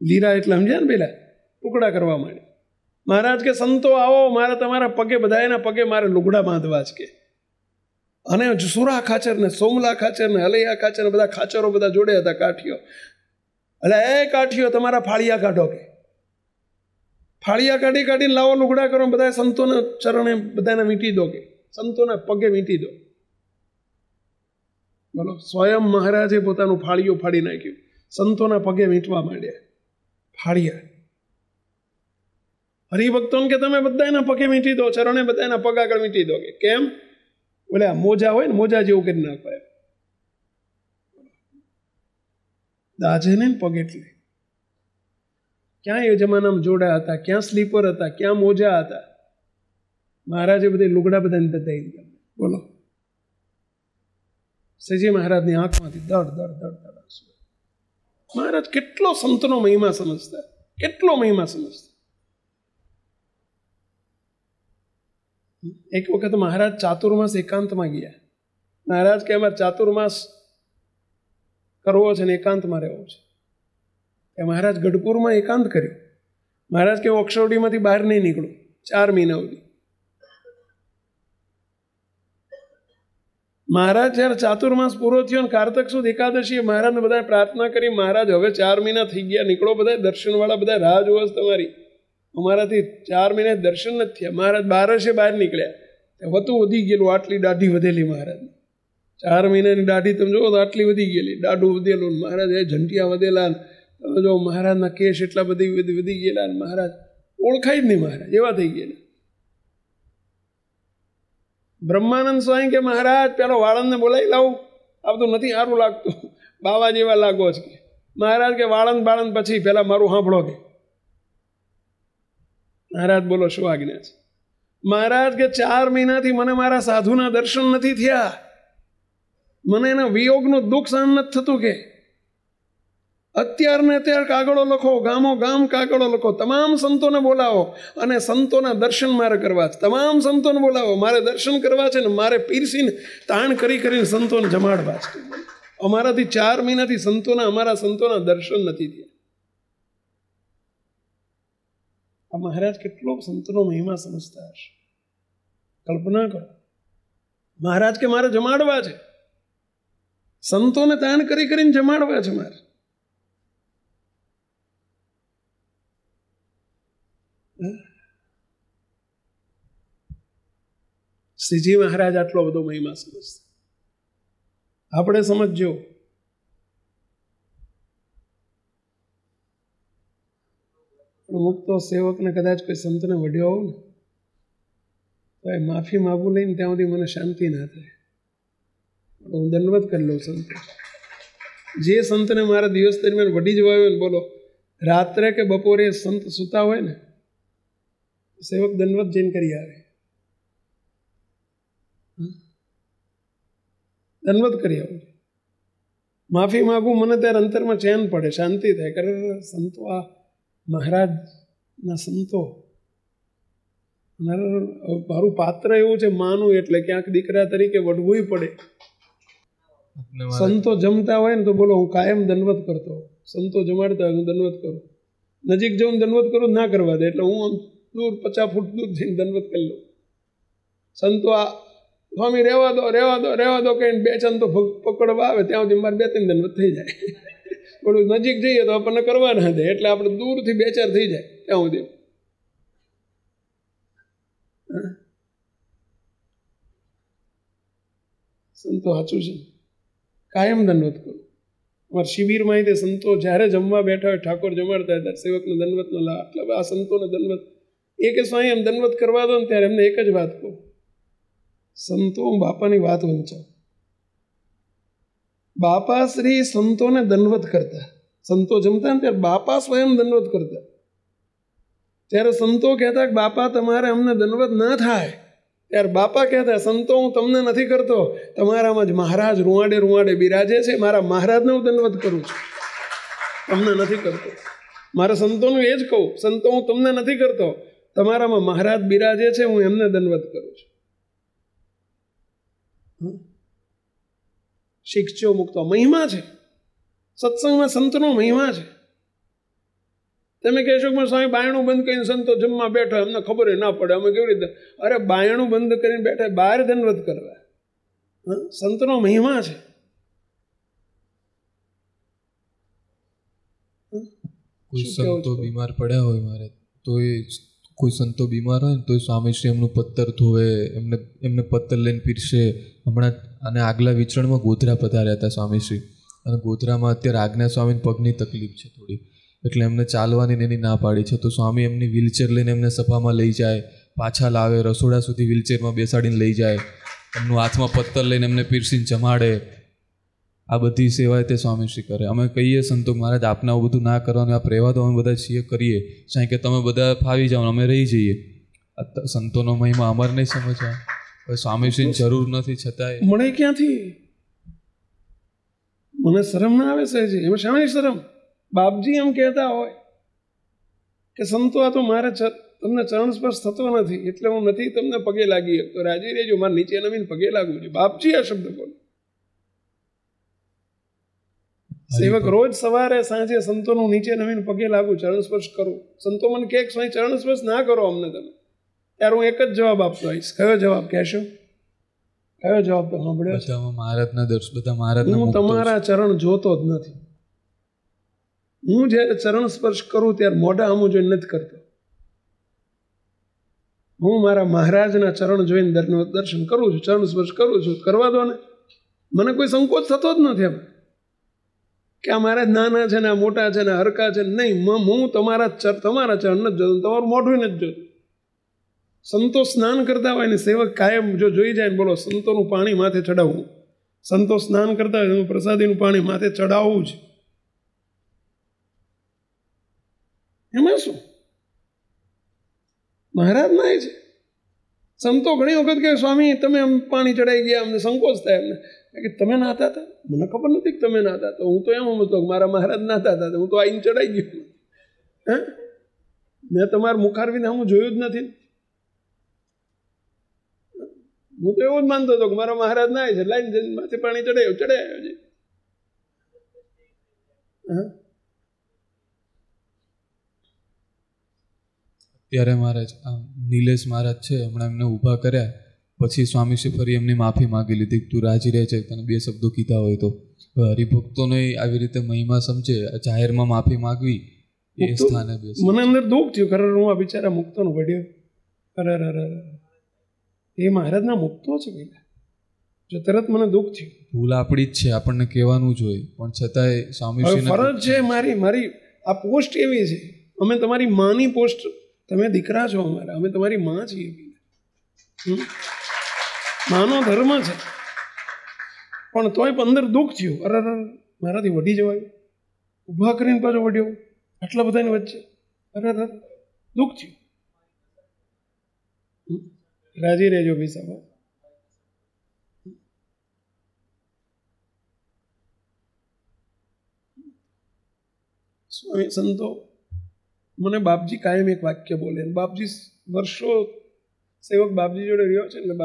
લીરા એટલે સમજ્યા ને પેલા ટુકડા કરવા માંડ્યા. મહારાજ કે સંતો આવો, મારે તમારા પગે બધાના પગે મારે લુગડા બાંધવા જ કે. અને સુરા ખાચર ને સોમલા ખાચર ને હલૈયા ખાચર ને બધા ખાચરો બધા જોડે હતા, કાઠીઓ. એટલે એ કાઠીઓ તમારા ફાળિયા કાઢો કે. ફાળિયા કાઢીને લાવો લુગડા કરો, બધા સંતોના ચરણે બધાને વીંટી દો કે, સંતોના પગે વીંટી દો. બોલો, સ્વયં મહારાજે પોતાનું ફાળિયું ફાડી નાખ્યું, સંતોના પગે વીંટવા માંડ્યા. ફાળિયા હરિભક્તોને કે તમે બધાના પગે વીંટી દો, ચરણે બધાના પગ આગળ વીંટી દો કે. કેમ? બોલે આ મોજા હોય ને, મોજા જેવું કરી નાખવા. દાજે ને પગ એટલે. ક્યાં એ જમાનામાં જોડા હતા, ક્યાં સ્લીપર હતા, ક્યાં મોજા હતા. મહારાજે બધે લુગડા બધાને બતાવી દીધા. બોલો, શ્રીજી મહારાજની આંખમાંથી દડ દડ દડ દડ આંસુ. મહારાજ કેટલો સંતનો મહિમા સમજતા, કેટલો મહિમા સમજતા. એક વખત મહારાજ ચાતુર્માસ એકાંતમાં ગયા. મહારાજ કે અમારે ચાતુર્માસ કરવો છે ને એકાંતમાં રહેવો છે. એ મહારાજ ગઢપુરમાં એકાંત કર્યું. મહારાજ કે હું અક્ષરડીમાંથી બહાર નહીં નીકળું 4 મહિના સુધી. મહારાજ જ્યારે ચાતુર્માસ પૂરો થયો ને કારતક સુદ એકાદશીએ મહારાજને બધા પ્રાર્થના કરી, મહારાજ હવે 4 મહિના થઈ ગયા, નીકળો બધા, દર્શનવાળા બધા રાહ જોવે છે તમારી. અમારાથી 4 મહિના દર્શન નથી થયા. મહારાજ 12 બહાર નીકળ્યા, વતું વધી ગયેલું, આટલી દાઢી વધેલી મહારાજ. 4 મહિનાની દાઢી તમે જુઓ તો આટલી વધી ગયેલી, દાઢું વધેલું. મહારાજ એ ઝંટિયા વધેલા, તમે જો મહારાજના કેસ એટલા વધી ગયેલા. મહારાજ ઓળખાય જ નહીં, મહારાજ એવા થઈ ગયેલા. બ્રહ્માનંદ સ્વામી કે મહારાજ પેલો વાળંદને બોલાવી લાવું, આ બધું નથી સારું લાગતું, બાવા જેવા લાગો છે. મહારાજ કે વાળંદ પછી પેલા મારું સાંભળો કે. મહારાજ બોલો શું આજ્ઞા છે? મહારાજ કે 4 મહિનાથી મને મારા સાધુના દર્શન નથી થયા, મને એના વિયોગનું દુઃખ સહન નથી થતું કે. અત્યારને અત્યારે કાગળો લખો, ગામો ગામ કાગળો લખો, તમામ સંતોને બોલાવો અને સંતોના દર્શન મારે કરવા છે. તમામ સંતોને બોલાવો, મારે દર્શન કરવા છે ને મારે પીરસીને તાણ કરીને સંતોને જમાડવા છે. અમારાથી 4 મહિનાથી અમારા સંતોના દર્શન નથી થયા. આ મહારાજ કેટલો સંતનો મહિમા સમજતા હશે, કલ્પના કરો. મહારાજ કે મારે જમાડવા છે, સંતોને તાણ કરીને જમાડવા છે મારે. શ્રીજી મહારાજ આટલો બધો મહિમા સમજતા. આપણે સમજજો, મુક્તો સેવકને કદાચ કોઈ સંતને વઢ્યો હોવ ને તો એ માફી માગું લઈને ત્યાં સુધી મને શાંતિ ના થાય. હું દંડવત કરી લઉં સંત. જે સંતને મારા દિવસ દરમિયાન વઢી જવા હોય ને, બોલો રાત્રે કે બપોરે સંત સૂતા હોય ને, સેવક દંડવત જઈને કરી આવે, દંડવત કરી આવું. માફી માગું, મને ત્યારે અંતરમાં ચેન પડે, શાંતિ થાય. કરે સંતો, આ મહારાજના સંતો, મારું પાત્ર એવું છે માનું, એટલે ક્યાંક દીકરા તરીકે વઢવું પડે. સંતો જમતા હોય ને તો બોલો હું કાયમ દંડવત કરતો. સંતો જમાડતા હોય હું દંડવત કરું. નજીક જવું દંડવત કરું, ના કરવા દે એટલે હું આમ દૂર 50 ફૂટ દૂર જઈને દંડવત કરી લઉં. સંતો આ સ્વામી રહેવા દો કહીને 2 ચંતો પકડવા આવે ત્યાં સુધી મારે 2-3 દંડવત થઈ જાય. બોલું નજીક જઈએ તો આપણને કરવા ના દે, એટલે આપણે દૂરથી 2-4 થઈ જાય ત્યાં સુધી. સંતો સાચું છે, કાયમ દંડવત કરું. અમારા શિબિરમાં તે સંતો જ્યારે જમવા બેઠા હોય, ઠાકોર જમાડતા હતા, સેવકને દંડવતનો લાભ, એટલે આ સંતોને દંડવત એ કે સ્વામી એમ દંડવત કરવા દો ને, ત્યારે એમને એક જ વાત કહું, સંતો હું બાપાની વાત વંચાવું. બાપા શ્રી સંતોને દંડવત કરતા, સંતો જમતા ને ત્યારે બાપા સ્વયં દંડવત કરતા. ત્યારે સંતો કહેતા કે બાપા તમારે અમને દંડવત ના થાય, ત્યારે બાપા કહેતા સંતો હું તમને નથી કરતો, તમારામાં જ મહારાજ રૂવાડે રૂવાડે બિરાજે છે, મારા મહારાજને હું દંડવત કરું છું, તમને નથી કરતો. મારે સંતોનું એ જ કહું, સંતો હું તમને નથી કરતો, તમારામાં મહારાજ બિરાજે છે, હું એમને દંડવત કરું છું. શીખજો મુક્તો મહિમા છે, સત્સંગમાં સંતનો મહિમા છે. તમે કહેશો કે સ્વામી બાયણું બંધ કરીને સંતો જમવા બેઠા, અમને ખબર ના પડે, અમે કેવી રીતે? અરે બાયણું બંધ કરીને બેઠા, બહાર દંડવત કરવા. સંતનો મહિમા છે.
કોઈ સંતો બીમાર પડ્યા હોય મારે, તો એ કોઈ સંતો બીમાર હોય ને તો સ્વામીશ્રી એમનું પત્તર ધોવે, એમને પત્તર લઈને પીરશે. હમણાં અને આગલા વિચરણમાં ગોધરા પધાર્યા હતા સ્વામીશ્રી, અને ગોધરામાં અત્યારે આજ્ઞા સ્વામીને પગની તકલીફ છે થોડી, એટલે એમને ચાલવાની એની ના પાડી છે. તો સ્વામી એમની વ્હીલચેર લઈને એમને સભામાં લઈ જાય, પાછા લાવે, રસોડા સુધી વ્હીલચેરમાં બેસાડીને લઈ જાય, એમનું હાથમાં પત્તર લઈને એમને પીરસીને જમાડે. આ બધી સેવાએ તે સ્વામીશ્રી કરે. અમે કહીએ સંતો મહારાજ આપને આવું બધું ના કરવાનું, આપ રહેવા દો, અમે બધા છીએ કરીએ, સાંઈ કે તમે બધા ફાવી જાઓ, અમે રહી જઈએ. સંતોનો મહિમા અમારે નહીં સમજવા, સ્વામીશ્રીની જરૂર નથી છતાંય
મળે ક્યાંથી? મને શરમ ના આવે છે, એમાં શાની શરમ? બાપજી એમ કહેતા હોય કે સંતો આ તો મારે તમને ચરણ સ્પર્શ થતો નથી, એટલે હું નથી તમને પગે લાગી શકતો, રાજી રહેજો, મારે નીચે નવીન પગે લાગવું છે. બાપજી આ શબ્દ બોલે. સેવક રોજ સવારે સાંજે સંતોનું નીચે નવીન પગે લાગુ, ચરણ સ્પર્શ કરું. સંતો મને કે સ્વામી ચરણ સ્પર્શ ના કરો અમને તમે, ત્યારે હું એક જ જવાબ આપતો આવીશ. કયો જવાબ કહેશો? કયો જવાબ તો સાંભળ્યો?
બધામાં મહારાજના દર્શન, બધા મહારાજના.
હું તમારા ચરણ જોતો જ નથી. હું જ્યારે ચરણ સ્પર્શ કરું ત્યારે મોઢા આમું જોઈને નથી કરતો. હું મારા મહારાજના ચરણ જોઈને દર્શન કરું છું, ચરણ સ્પર્શ કરું છું. કરવા દો ને, મને કોઈ સંકોચ થતો જ નથી એમ કે આ મહારાજ નાના છે ને આ મોટા છે ને હરકા છે. નહીં, હું તમારા ચરણ નથી જોતો, તમારું મોઢું નથી જોતું. સંતો સ્નાન કરતા હોય ને સેવક કાયમ જો જોઈ જાય ને, બોલો સંતોનું પાણી માથે ચડાવવું, સંતો સ્નાન કરતા હોય પ્રસાદીનું પાણી માથે ચડાવવું છે. એમાં શું? મહારાજ ના છે. સંતો ઘણી વખત કે સ્વામી તમે આમ પાણી ચડાઈ ગયા, અમને સંકોચ થાય. એમને કે તમે નાતા હતા? મને ખબર નથી કે તમે નાતા. તો હું તો એમ સમજતો કે મારા મહારાજ નાતા હતા, હું તો આઈને ચડાઈ ગયો. હે, મેં તમારા મુખારવીને હું જોયું જ નથી. હું તો એવું જ માનતો હતો કે મારા મહારાજ ના છે, લાઈન માથે પાણી ચડાવ્યો છે. હા,
ત્યારે મહારાજ નિલેશ મહારાજ છે, હમણાં એમને ઊભા કર્યા પછી સ્વામીશ્રી ફરી એમની માફી માગી લીધી. તું રાજી રહે છે, તને બે શબ્દો કીધા હોય તો. હરિભક્તોને આવી રીતે મહિમા સમજે, જાહેરમાં માફી માગવી એ સ્થાને બેસે.
મને અંદર દુઃખ થયું, ખરેખર હું આ બિચારા મુક્તોનો વડ્યો. અરે એ મહારાજના મુક્તો છે પેલા, જો તરત મને દુઃખ થયું.
ભૂલ આપણી જ છે, આપણને કહેવાનું જ હોય, પણ છતાંય સ્વામીશ્રી
ફરજ છે મારી આ પોસ્ટ એવી છે. અમે તમારી માની પોસ્ટ, તમે દીકરા છો અમારા, અમે તમારી માં છીએ. માનો ધર્મ છે, પણ તોય અંદર દુઃખ થયું. અરે મારાથી વઢી જવાય, ઊભા કરીને પાછો વઢ્યો આટલા બધાની વચ્ચે. અરે દુઃખ થયું. રાજી રહેજો ભાઈ સાહેબ. સ્વામી સંતો મને બાપજી કાયમ એક વાક્ય બોલે. બાપજી વર્ષો સેવક બાપજી જોડે રહ્યો છે એટલે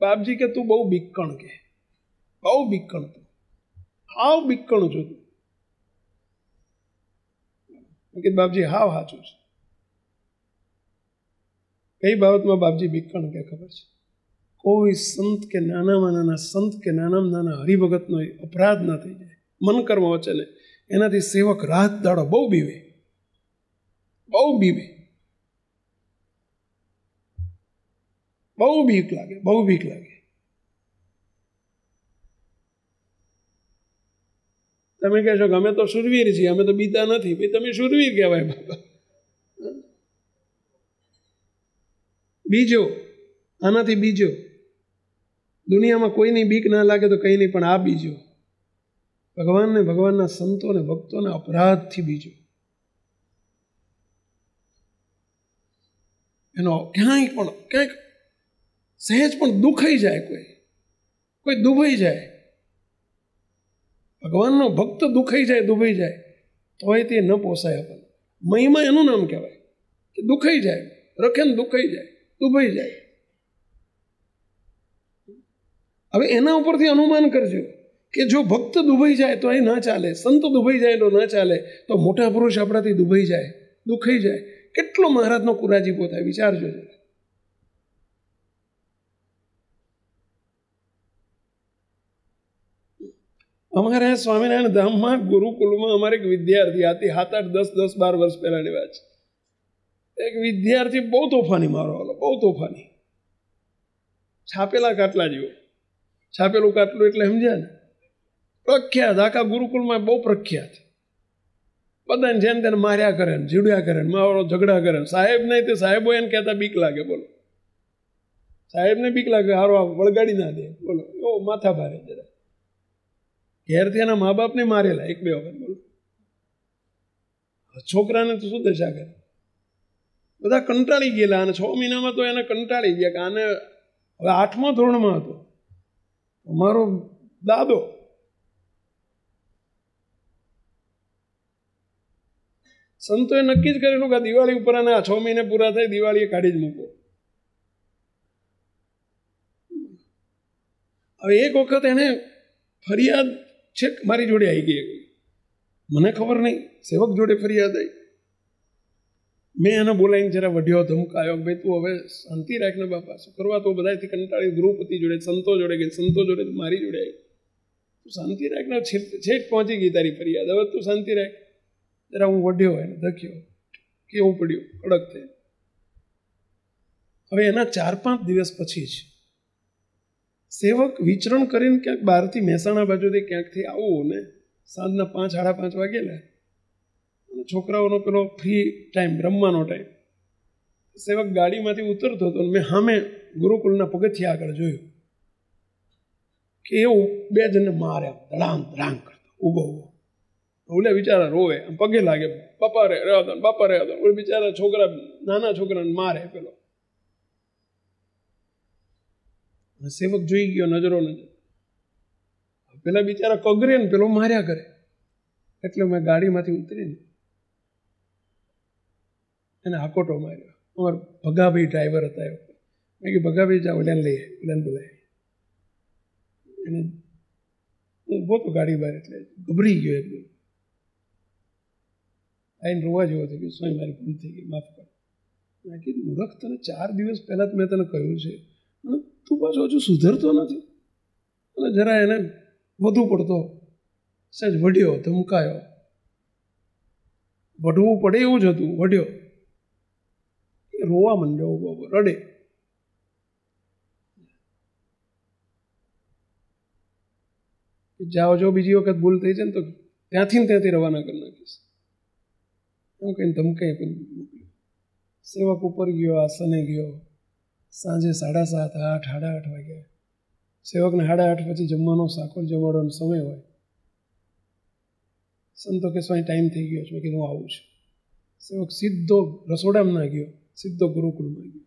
બાપજી કે તું બહુ બીકણ, કે બહુ બીકણ, તું હાવ બીકણ છું તું. કે બાપજી હાવ સાચું છે. કઈ બાબતમાં બાપજી બીકણ કે ખબર છે? કોઈ સંત કે નાનામાં નાના સંત કે નાનામાં નાના હરિભગતનો અપરાધ ના થઈ જાય, મન કર્મ વચને, એનાથી સેવક રાત દાડો બહુ બીવે, બહુ બીવે, બહુ બીક લાગે, બહુ બીક લાગે. તમે કહેશો કે અમે તો શૂરવીર છીએ, અમે તો બીતા નથી. ભાઈ તમે શૂરવીર કહેવાય બાબા. બીજો આનાથી બીજો દુનિયામાં કોઈની બીક ના લાગે તો કંઈ નહીં, પણ આ બીજો ભગવાનને ભગવાનના સંતોને ભક્તોના અપરાધથી બીજો. એનો ક્યાંય પણ ક્યાંક સહેજ પણ દુખાઈ જાય, કોઈ દુભાઈ જાય, ભગવાનનો ભક્ત દુખાઈ જાય, દુભાઈ જાય તોય તે ન પોસાય આપણને. મહિમા એનું નામ કહેવાય કે દુખાઈ જાય, રખે ને દુખાઈ જાય, દુભાઈ જાય. હવે એના ઉપરથી અનુમાન કરજો કે જો ભક્ત દુભાઈ જાય તો એ ના ચાલે, સંત દુભાઈ જાય તો ના ચાલે, તો મોટા પુરુષ આપણાથી દુભાઈ જાય, દુખાઈ જાય, કેટલો મહારાજનો કુરાજીપો થાય વિચારજો. અમારે સ્વામિનારાયણ ધામમાં ગુરુકુલમાં અમારે એક વિદ્યાર્થી હતી, 7, 8, 10, 12 વર્ષ પહેલાની વાત છે. એક વિદ્યાર્થી બહુ તોફાની, મારો વાલો બહુ તોફાની, છાપેલા કાટલા જેવો. છાપેલું કાટલું એટલે સમજ્યા ને, પ્રખ્યાત, આખા ગુરુકુલમાં બહુ પ્રખ્યાત. બધાને જેમ તેને માર્યા કરે ને જીવડ્યા કરે ને મારો ઝઘડા કરે. સાહેબ નહીં તે સાહેબો એને કહેતા બીક લાગે. બોલો, સાહેબને બીક લાગે, હારો વળગાડી ના દે. બોલો, એવો માથા ભારે જરા. ઘેરથી એના મા બાપને મારેલા 1-2 વખત. બોલો, છોકરાને તો શું દશા કરે. બધા કંટાળી ગયેલા, અને 6 મહિનામાં તો એને કંટાળી ગયા કે આને હવે 8મા ધોરણમાં હતો અમારો દાદો. સંતોએ નક્કી જ કરેલું કે દિવાળી ઉપર અને 6 મહિને પૂરા થાય દિવાળીએ કાઢી જ મૂકો. હવે એક વખત એને ફરિયાદ છે મારી જોડે આવી ગઈ, મને ખબર નહીં, સેવક જોડે ફરિયાદ આવી. મેં એને બોલાવીને જરા વઢ્યો, ધમકાયો, ભાઈ તું હવે શાંતિ રાખ ને બાપા, શું કરવા? તો બધાથી કંટાળી ગૃહપતિ જોડે, સંતો જોડે ગઈ, સંતો જોડે મારી જોડે આવી. તું શાંતિ રાખ ને, છેક પહોંચી ગઈ તારી ફરિયાદ, હવે તું શાંતિ રાખ. જરા હું વઢ્યો, એને ધક્યો, કેવું પડ્યું, કડક થઈ. હવે એના 4-5 દિવસ પછી જ સેવક વિચરણ કરીને ક્યાંક બહારથી મહેસાણા બાજુથી ક્યાંકથી આવું ને સાંજના 5, 5:30 વાગેલા, અને છોકરાઓનો પેલો ફ્રી ટાઈમ, રમવાનો ટાઈમ. સેવક ગાડીમાંથી ઉતરતો હતો, મેં સામે ગુરુકુલના પગથિયા આગળ જોયું કે એવું 2 જણને મારે ધડામ ધડામ કરતો, ઊભો ઓલે બિચારા રોવે, આમ પગે લાગે, બાપા રે રહ્યા હતા, બાપા રહ્યા હતા. ઓલે બિચારા છોકરા, નાના છોકરાને મારે પેલો. સેવક જોઈ ગયો, નજરો નજર. પેલા બિચારા કગરે ને પેલો માર્યા કરે. એટલે મેં ગાડીમાંથી ઉતરીને એને હાકોટો માર્યો. અમારા ભગાભાઈ ડ્રાઈવર હતા. મેં કીધું ભગાભાઈ જાઓ, ઓલાને લઈએ, ઓલાને બોલાય. એને હું ઊભો તો ગાડી બહાર, એટલે ગભરી ગયો એકદમ. આઈને રોવા જેવો થઈ ગયો, સ્વામી મારી ભૂલ થઈ ગઈ, માફ કર. મેં કીધું મૂર્ખ, તને 4 દિવસ પહેલાં મેં તને કહ્યું છે, અને તું પાછો હજુ સુધરતો નથી. અને જરા એને વધુ પડતો સહેજ વઢ્યો, ધમકાયો. વઢવું પડે એવું જ હતું, વઢ્યો. એ રોવા માંડ્યો, રડે. જાઓ, જો બીજી વખત ભૂલ થઈ છે ને તો ત્યાંથી રવાના કરી નાખીશ એમ કહીને ધમકાઈ પણ મોકલ્યો. સેવક ઉપર ગયો, આસને ગયો. સાંજે 7:30, 8, 8:30 વાગ્યા. સેવકને 8:30 પછી જમવાનો સાકોર જમાડવાનો સમય હોય. સંતો કે સ્વામી ટાઈમ થઈ ગયો છે. મેં કીધું આવું છું. સેવક સીધો રસોડામાં ના ગયો, સીધો ગુરુકુળમાં ગયો.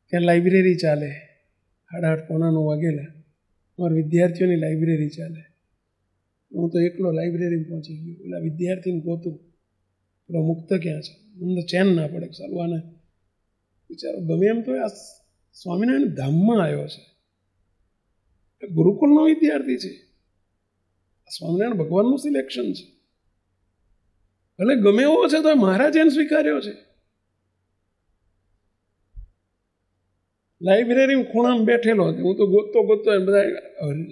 ત્યાં લાઇબ્રેરી ચાલે. 8:30, 8:45 વાગેલા. અમારા વિદ્યાર્થીઓની લાઇબ્રેરી ચાલે. હું તો એકલો લાઇબ્રેરીમાં પહોંચી ગયો. પેલા વિદ્યાર્થીને ગોતું, પેલો મુક્ત ક્યાં છે? મને ચેન ના પડે. સારું, આને બિચારો ગમે એમ તો આ સ્વામિનારાયણ ધામમાં આવ્યો છે, ગુરુકુળનો વિદ્યાર્થી છે. સ્વામિનારાયણ ભગવાનનું સિલેક્શન છે. ભલે ગમે એવો છે તો મહારાજ એને સ્વીકાર્યો છે. લાઇબ્રેરી ખૂણામાં બેઠેલો હતો. હું તો ગોતતો બધા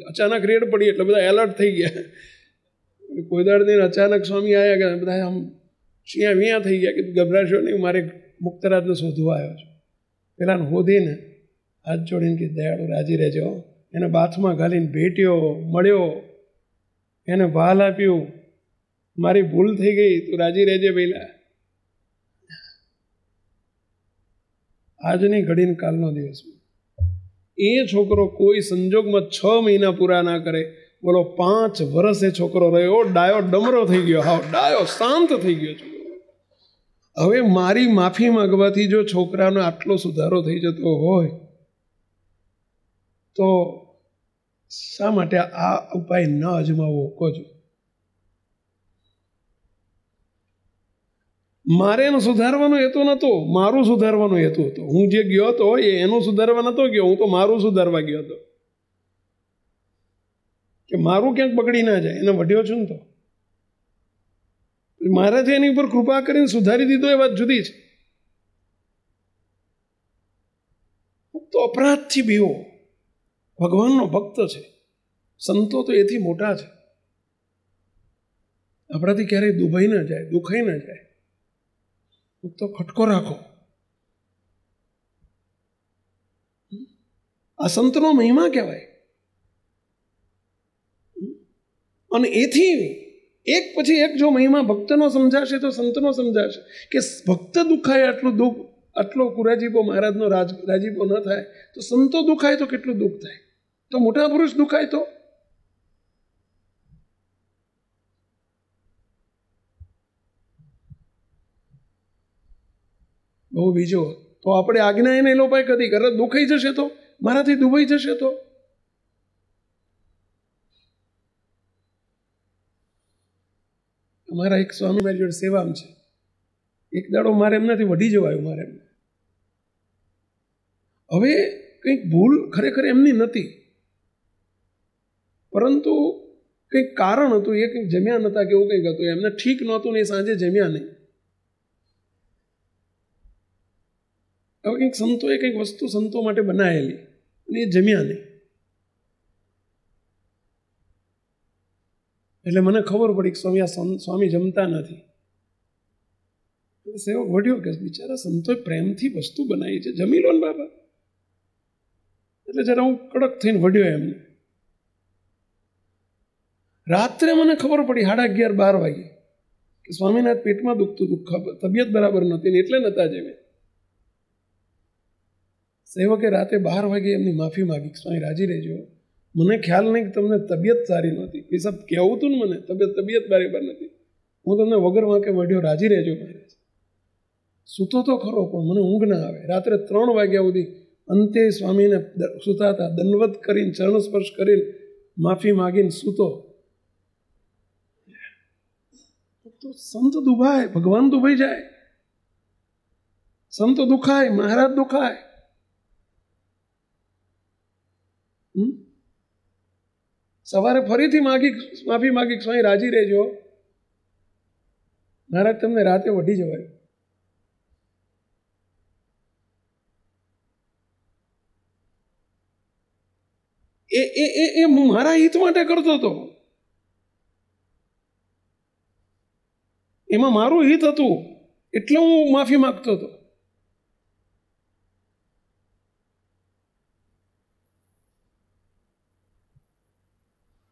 અચાનક રેડ પડી એટલે બધા એલર્ટ થઈ ગયા. કોઈ દાડ અચાનક સ્વામી આવ્યા કે બધા આમ શિયા વિયા થઈ ગયા કે ગભરાશો નહીં, મારે મુક્તરાજને શોધવા આવ્યો છું. પેલાને હોધીને હાથ જોડીને કે દયાળુ રાજી રહેજો. એને બાથમાં ઘાલીને ભેટ્યો, મળ્યો, એને વાલ આપ્યું, મારી ભૂલ થઈ ગઈ, તું રાજી રહેજે પહેલા. આજની ઘડીને કાલનો દિવસ. એ છોકરો કોઈ સંજોગમાં 6 મહિના પૂરા ના કરે, બોલો 5 વર્ષ એ છોકરો રહ્યો, ડાયો ડમરો થઈ ગયો, હાવ ડાયો શાંત થઈ ગયો છોકરો. હવે મારી માફી માંગવાથી જો છોકરાનો આટલો સુધારો થઈ જતો હોય તો શા માટે આ ઉપાય ન અજમાવવો કહો? મારે એનો સુધારવાનો હેતુ નહોતો, મારું સુધારવાનો હેતુ હતો. હું જે ગયો હતો એ એનું સુધારવા નહોતો ગયો, હું તો મારું સુધારવા ગયો હતો કે મારું ક્યાંક બગડી ના જાય. એને વઢ્યો છું ને તો મહારાજે એની ઉપર કૃપા કરીને સુધારી દીધો, એ વાત જુદી છે. તો અપરાધથી બીવો, ભગવાનનો ભક્ત છે, સંતો તો એથી મોટા છે. આપણાથી ક્યારેય દુભાઈ ના જાય, દુખાઈ ના જાય, તો ખટકો રાખો. આ સંતનો મહિમા કહેવાય. અને એથી એક પછી એક જો મહિમા ભક્તનો સમજાશે તો સંતનો સમજાશે કે ભક્ત દુખાય આટલું દુઃખ, આટલો કુરાજીપો મહારાજનો રાજીપો ન થાય તો સંતો દુખાય તો કેટલું દુઃખ થાય, તો મોટા પુરુષ દુખાય તો. બહુ બીજો તો આપણે આજ્ઞા એને એ લોપાય કદી કરે, દુખાઈ જશે તો, મારાથી દુભાઈ જશે તો. અમારા એક સ્વામી મારી જોડે સેવામાં છે, એક દાડો મારે એમનાથી વઢી જવાયું. મારે એમને હવે કંઈક ભૂલ ખરેખર એમની નથી, પરંતુ કંઈક કારણ હતું, એ કંઈક જમ્યા નહોતા કે એવું કંઈક હતું, એમને ઠીક નહોતું ને એ સાંજે જમ્યા નહીં. હવે કંઈક સંતોએ કંઈક વસ્તુ સંતો માટે બનાવેલી અને એ જમ્યા નહીં. એટલે મને ખબર પડી કે સ્વામી જમતા નથી. સેવક વઢ્યો કે બિચારા સંતોએ પ્રેમથી વસ્તુ બનાવી છે, જમી લો ને બાબા. એટલે જરા હું કડક થઈને વઢ્યો એમને. રાત્રે મને ખબર પડી 11:30-12 વાગે કે સ્વામીના પેટમાં દુખતું હતું, તબિયત બરાબર નહોતી ને એટલે નહોતા જમ્યા. સેવકે રાતે 12 વાગે એમની માફી માગી, સ્વામી રાજી રહેજો, મને ખ્યાલ નહીં કે તમને તબિયત સારી નહોતી. એ સબ કહેવું હતું ને મને, તબિયત બરાબર નથી, હું તમને વગર વાંકે વઢ્યો, રાજી રહેજો મહારાજ. સૂતો તો ખરો પણ મને ઊંઘ ના આવે. રાત્રે 3 વાગ્યા સુધી અંતે સ્વામીને સૂતા હતા, દંડવત કરીને ચરણ સ્પર્શ કરીને માફી માગીને સૂતો. તો સંત દુભાય, ભગવાન દુભાઈ જાય, સંત દુખાય, મહારાજ દુખાય. સવારે ફરીથી માફી માગી, સ્વામી રાજી રહેજો, મહારાજ તમને રાતે વઢી જવાય. એ મારા હિત માટે કરતો હતો, એમાં મારું હિત હતું એટલે હું માફી માંગતો હતો.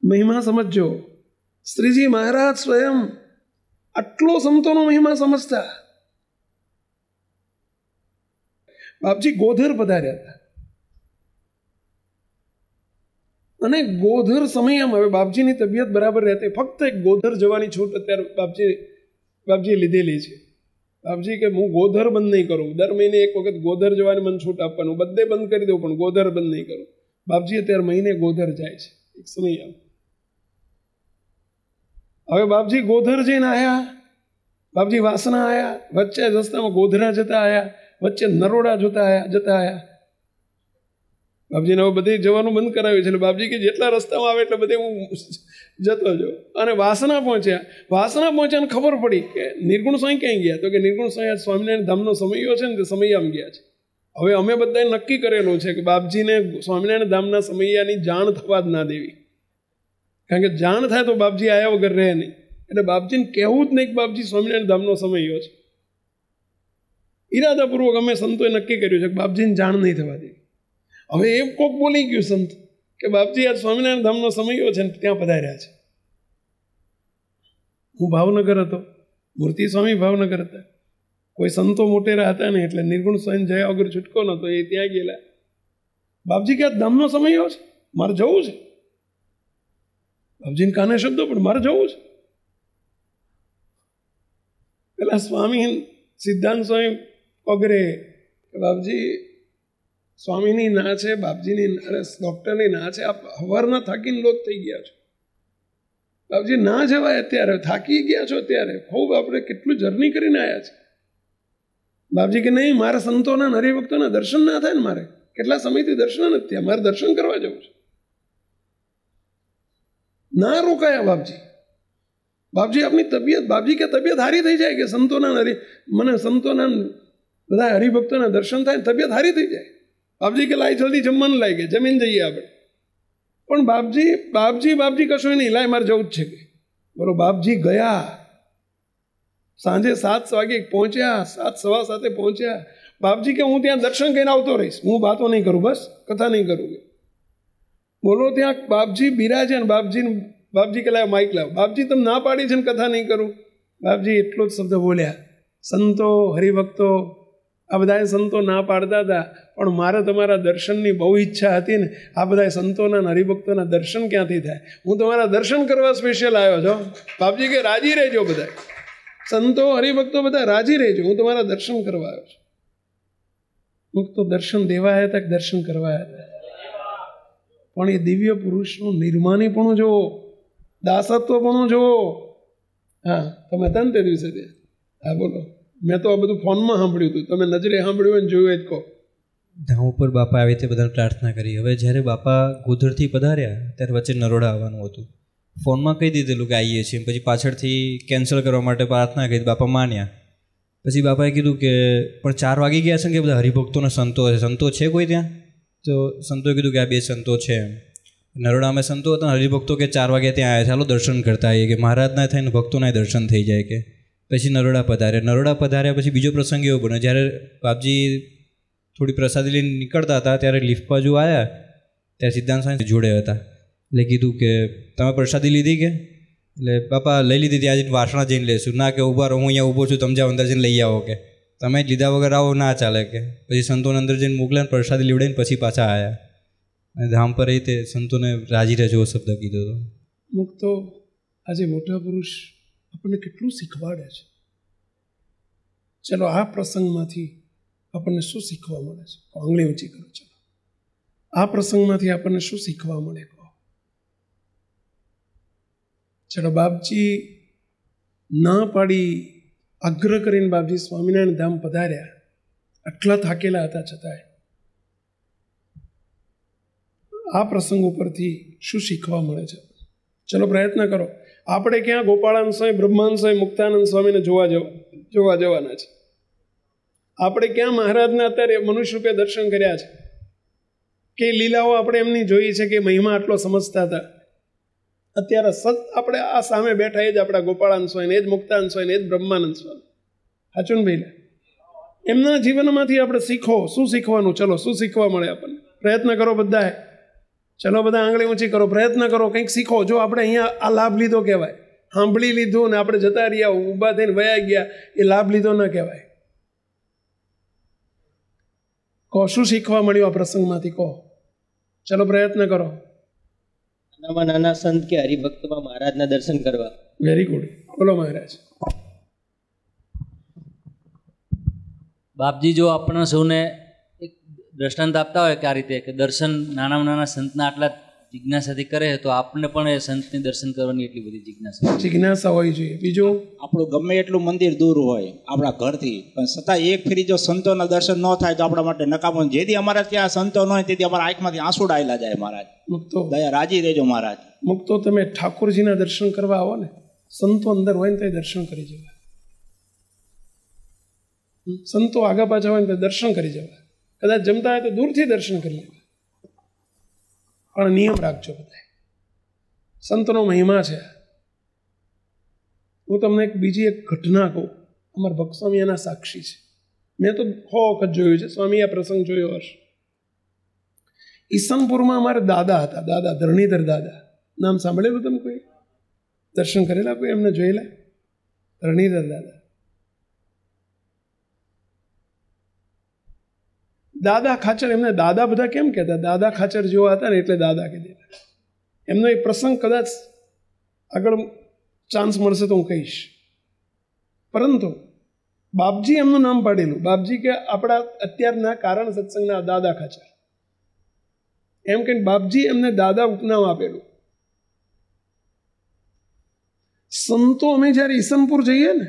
મહિમા સમજો. શ્રીજી મહારાજ સ્વયં આટલો સંતોનો મહિમા સમજતા. બાપજી ગોધર પધાર્યા હતા અને ગોધર સમયમાં, હવે બાપજીની તબિયત બરાબર રહેતી, ફક્ત એક ગોધર જવાની છૂટ અત્યારે બાપજી લીધેલી છે. બાપજી કે હું ગોધર બંધ નહીં કરું, દર મહિને એક વખત ગોધર જવાની મને છૂટ આપવાનું, બધે બંધ કરી દઉં પણ ગોધર બંધ નહીં કરું. બાપજી અત્યારે મહિને ગોધર જાય છે. એક સમય હવે બાપજી ગોધર જઈને આવ્યા, બાપજી વાસણા આવ્યા, વચ્ચે રસ્તામાં ગોધરા જતા આવ્યા, વચ્ચે નરોડા જતા આવ્યા. બાપજીને હવે બધે જવાનું બંધ કરાવ્યું છે. એટલે બાપજી કે જેટલા રસ્તામાં આવે એટલે બધે હું જતો જાઉં. અને વાસણા પહોંચ્યાને ખબર પડી કે નિર્ગુણ સ્વામી ક્યાંય ગયા, તો કે નિર્ગુણ સ્વામી સ્વામિનારાયણ ધામનો સમયો છે ને તે સમયામાં ગયા છે. હવે અમે બધાએ નક્કી કરેલું છે કે બાપજીને સ્વામિનારાયણ ધામના સમયાની જાણ થવા જ ના દેવી, કારણ કે જાણ થાય તો બાપજી આવ્યા વગર રહે નહીં. એટલે બાપજીને કહેવું જ નહીં કે બાપજી સ્વામિનારાયણ ધામનો સમયો છે. ઈરાદાપૂર્વક અમે સંતોએ નક્કી કર્યું છે કે બાપજીને જાણ નહીં થવા દેવી. હવે એ કોક બોલી ગયું સંત કે બાપજી આ સ્વામિનારાયણ ધામનો સમયો છે ને ત્યાં પધાર્યા છે. હું ભાવનગર હતો, મૂર્તિ સ્વામી ભાવનગર હતા, કોઈ સંતો મોટેરા હતા ને એટલે નિર્ગુણ સ્વામી જયા વગર છૂટકો નહોતો, એ ત્યાં ગયેલા. બાપજી કે આ ધામનો સમય આવ્યો છે, મારે જવું છે. બાપજીને કાને શબ્દો પણ મારે જવું છે. પેલા સ્વામી સિદ્ધાંત સ્વામી પગરે કે બાપજી સ્વામીની ના છે, બાપજીની ડૉક્ટરની ના છે, આપ હવારના થાકીને લોક થઈ ગયા છો. બાપજી ના જવાય અત્યારે, થાકી ગયા છો અત્યારે, ખૂબ આપણે કેટલું જર્ની કરીને આવ્યા છે. બાપજી કે નહીં, મારા સંતોના હરિભક્તોના દર્શન ના થાય ને, મારે કેટલા સમયથી દર્શન નથી થયા, મારે દર્શન કરવા જવું છે. ના રોકાયા બાપજી. બાપજી આપની તબિયત, બાપજી કે તબિયત હારી થઈ જાય કે મને સંતોના બધા હરિભક્તોના દર્શન થાય ને તબિયત હારી થઈ જાય. બાપજી કે લાય જલ્દી જમવાનું લાય કે જમીન જઈએ આપણે. પણ બાપજી કશું નહીં, લાય મારે જવું જ છે કે. બરોબર, બાપજી ગયા, સાંજે 7 વાગે પહોંચ્યા, 7:15 પહોંચ્યા. બાપજી કે હું ત્યાં દર્શન કરીને આવતો રહીશ, હું વાતો નહીં કરું, બસ કથા નહીં કરું. બોલો ત્યાં બાપજી બિરાજે ને બાપજી કે લાવ માઇક લાવ. બાપજી તમે ના પાડી છે ને કથા નહીં કરું. બાપજી એટલો જ શબ્દ બોલ્યા, સંતો હરિભક્તો આ બધા સંતો ના પાડતા હતા, પણ મારે તમારા દર્શનની બહુ ઈચ્છા હતી ને, આ બધા સંતોના હરિભક્તોના દર્શન ક્યાંથી થાય, હું તમારા દર્શન કરવા સ્પેશિયલ આવ્યો છો. બાપજી કે રાજી રહેજો, બધા સંતો હરિભક્તો બધા રાજી રહેજો, હું તમારા દર્શન કરવા આવ્યો છું. મુક્તો દર્શન દેવા આવ્યા હતા કે દર્શન કરવા આવ્યા હતા? પણ એ દિવ્ય પુરુષનું નિર્માનીપણું જુઓ, દાસત્વપણું જુઓ. હા, તમે હતા ને તે દિવસે તે? હા બોલો. મેં તો આ બધું ફોનમાં સાંભળ્યું હતું, તમે નજરે સાંભળ્યું હોય ને જોયું જ કહો.
ધામ ઉપર બાપા આવી રીતે બધાને પ્રાર્થના કરી. હવે જ્યારે બાપા ગોધરથી પધાર્યા ત્યારે વચ્ચે નરોડા આવવાનું હતું. ફોનમાં કહી દીધેલું કે આવીએ છીએ, પછી પાછળથી કેન્સલ કરવા માટે પ્રાર્થના કરી, બાપા માન્યા. પછી બાપાએ કીધું કે પણ 4 વાગી ગયા છે કે બધા હરિભક્તોને સંતો છે કોઈ ત્યાં? તો સંતોએ કીધું કે આ 2 સંતો છે એમ. નરોડામાં સંતો હતા, હરિભક્તો કે 4 વાગ્યા ત્યાં આવ્યા, ચાલો દર્શન કરતા આવીએ કે મહારાજના થઈને ભક્તોના દર્શન થઈ જાય કે. પછી નરોડા પધાર્યા. પછી બીજો પ્રસંગ એવો બન્યો, જ્યારે બાપજી થોડી પ્રસાદી લઈને નીકળતા હતા ત્યારે લિફ્ટ બાજુ આવ્યા, ત્યારે સિદ્ધાંત સ્વામી જોડે હતા. એટલે કીધું કે તમે પ્રસાદી લીધી કે? એટલે બાપા લઈ લીધી, ત્યાં જઈને વાસણા જઈને લેશું. ના કે ઊભા રહો, હું અહીંયા ઊભો છું, તમે જાઓ અંદર જઈને લઈ આવો કે. તમે જ લીધા વગર આવો ના ચાલે કે. પછી સંતોને અંદર જઈને મોકલ્યા, પ્રસાદી લીવડાવીને પછી પાછા આવ્યા. અને ધામ પર એ તે સંતોને રાજી રહેજો શબ્દ કીધો હતો.
મુક્તો આજે મોટા પુરુષ આપણને કેટલું શીખવાડે છે. ચલો આ પ્રસંગમાંથી આપણને શું શીખવા મળે છે? આંગળી ઊંચી કરો. ચલો આ પ્રસંગમાંથી આપણને શું શીખવા મળે કહો. ચલો બાપજી ના પાડી આગ્રહ કરીને બાપજી સ્વામિનારાયણ ધામ પધાર્યા, આટલા થાકેલા હતા છતાંય. આ પ્રસંગ ઉપરથી શું શીખવા મળે છે? ચલો પ્રયત્ન કરો. આપણે ક્યાં ગોપાળાનંદ સ્વામી, બ્રહ્માનંદ સ્વામી, મુક્તાનંદ સ્વામીને જોવા જવાના છે? આપણે ક્યાં મહારાજના અત્યારે મનુષ્ય રૂપે દર્શન કર્યા છે? કે લીલાઓ આપણે એમની જોઈ છે કે મહિમા આટલો સમજતા હતા? અત્યારે આપણે આ સામે બેઠા એ જ આપણા ગોપાળાનંદ સ્વામી, એ જ મુક્તાનંદ સ્વામી, એ જ બ્રહ્માનંદ સ્વામી. સાચું ને ભાઈ? એમના જીવનમાંથી આપણે શીખો. શું શીખવાનું? ચલો શું શીખવા મળે આપણને? પ્રયત્ન કરો બધાએ. ચલો બધા આંગળી ઊંચી કરો, પ્રયત્ન કરો, કંઈક શીખો. જો આપણે અહીંયા આ લાભ લીધો કહેવાય, સાંભળી લીધું ને આપણે જતા રહ્યા, ઊભા થઈને વયા ગયા, એ લાભ લીધો ન કહેવાય. કહો શું શીખવા મળ્યું આ પ્રસંગમાંથી? કહો. ચલો પ્રયત્ન કરો.
નાનામાં નાના સંત કે હરિભક્તમાં મહારાજના દર્શન કરવા.
Very good. બોલો મહારાજ.
બાપજી જો આપણને સૌને એક દ્રષ્ટાંત આપતા હોય કે આ રીતે કે દર્શન નાનામાં નાના સંતના આટલા જિજ્ઞાસાથી કરે તો આપણને પણ એ સંતને દર્શન કરવાની એટલી બધી
જિજ્ઞાસા હોય છે. બીજું
આપણું ગમે એટલું મંદિર દૂર હોય આપણા ઘરથી, પણ છતાં એક ફેરી જો સંતોના દર્શન ન થાય તો આપણા માટે નકામું. જેથી અમારા ત્યાં સંતો ન હોય તેથી અમારા આંખમાંથી આંસુડા આવેલા જાય. મહારાજ મુક્તો દયા રાજી રહેજો મહારાજ.
મુક્તો તમે ઠાકોરજીના દર્શન કરવા આવો ને, સંતો અંદર હોય ને તો દર્શન કરી જવા. સંતો આગા પાછા હોય ને તો દર્શન કરી જવા. કદાચ જમતા હોય તો દૂરથી દર્શન કરી લેવા. પણ નિયમ રાખજો બધા. સંતનો મહિમા છે. હું તમને બીજી એક ઘટના કહું. અમારા ભક્ત સ્વામી એના સાક્ષી છે. મેં તો 100 વખત જોયું છે. સ્વામી આ પ્રસંગ જોયો હશે. ઈસનપુરમાં અમારા દાદા હતા, દાદા ધરણીધર દાદા. નામ સાંભળેલું તમે કોઈ? દર્શન કરેલા કોઈ? એમને જોયેલા? રણધીર દાદા. દાદા ખાચર, એમને દાદા બધા કેમ કહેતા? દાદા ખાચર જેવા હતા ને એટલે દાદા કીધે. એમનો એ પ્રસંગ કદાચ આગળ ચાન્સ મળશે તો હું કહીશ. પરંતુ બાપજી એમનું નામ પાડેલું. બાપજી કે આપણા અત્યારના કારણ સત્સંગના દાદા ખાચર એમ કે બાપજી એમને દાદા ઉપનામ આપેલું. સંતો અમે જ્યારે ઈસનપુર જઈએ ને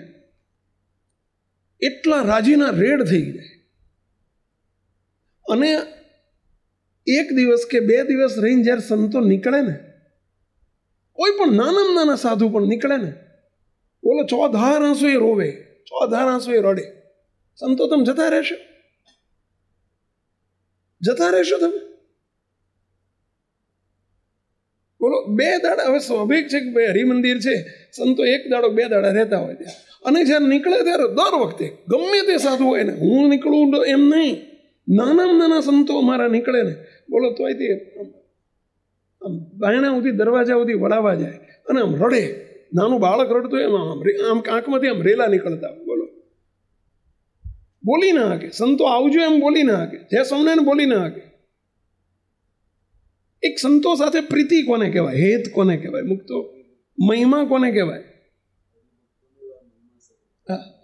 એટલા રાજીના રેડ થઈ જાય, અને એક દિવસ કે 2 દિવસ રહીને જ્યારે સંતો નીકળે ને, કોઈ પણ નાનામાં નાના સાધુ પણ નીકળે ને, બોલો ચોધાર આંસુ એ રોવે, ચોધાર આંસુ એ રડે. સંતો તમે જતા રહેશો? જતા રહેશો તમે? બોલો 2 દાડા. હવે સ્વાભાવિક છે કે ભાઈ હરિમંદિર છે, સંતો 1 દાડો 2 દાડા રહેતા હોય ત્યાં, અને જ્યારે નીકળે ત્યારે દર વખતે ગમે તે સાધુ હોય ને, હું નીકળું એમ નહીં, નાનામાં નાના સંતો અમારા નીકળે ને, બોલો તોય તે બાયણા સુધી દરવાજા સુધી વળાવવા જાય અને આમ રડે. નાનું બાળક રડતું એમ આમ આંખમાંથી આમ રેલા નીકળતા. બોલો બોલી ના હાકે. સંતો આવજો એમ બોલી ના હાકે, જય સ્વામિનારાયણ બોલી ના હાકે. એક સંતો સાથે પ્રીતિ કોને કહેવાય? હેત કોને કહેવાય? મુક્તો મહિમા કોને કહેવાય?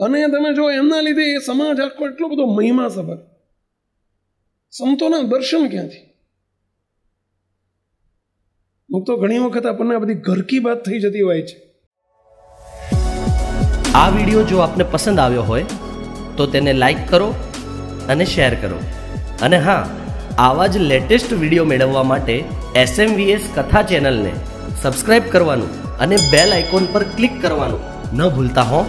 અને તમે જો એમના લીધે એ સમાજ આખો એટલો બધો મહિમા સભર. સંતોના દર્શન ક્યાંથી? મુક્તો ઘણી વખત આપણને આ બધી ઘરકી વાત થઈ જતી હોય છે.
આ વિડીયો જો આપને પસંદ આવ્યો હોય તો તેને લાઈક કરો અને શેર કરો. અને હા, આવા જ લેટેસ્ટ વિડીયો મેળવવા માટે SMVS કથા ચેનલને સબસ્ક્રાઇબ કરવાનું અને બેલ આઇકોન પર ક્લિક કરવાનું ન ભૂલતા હો.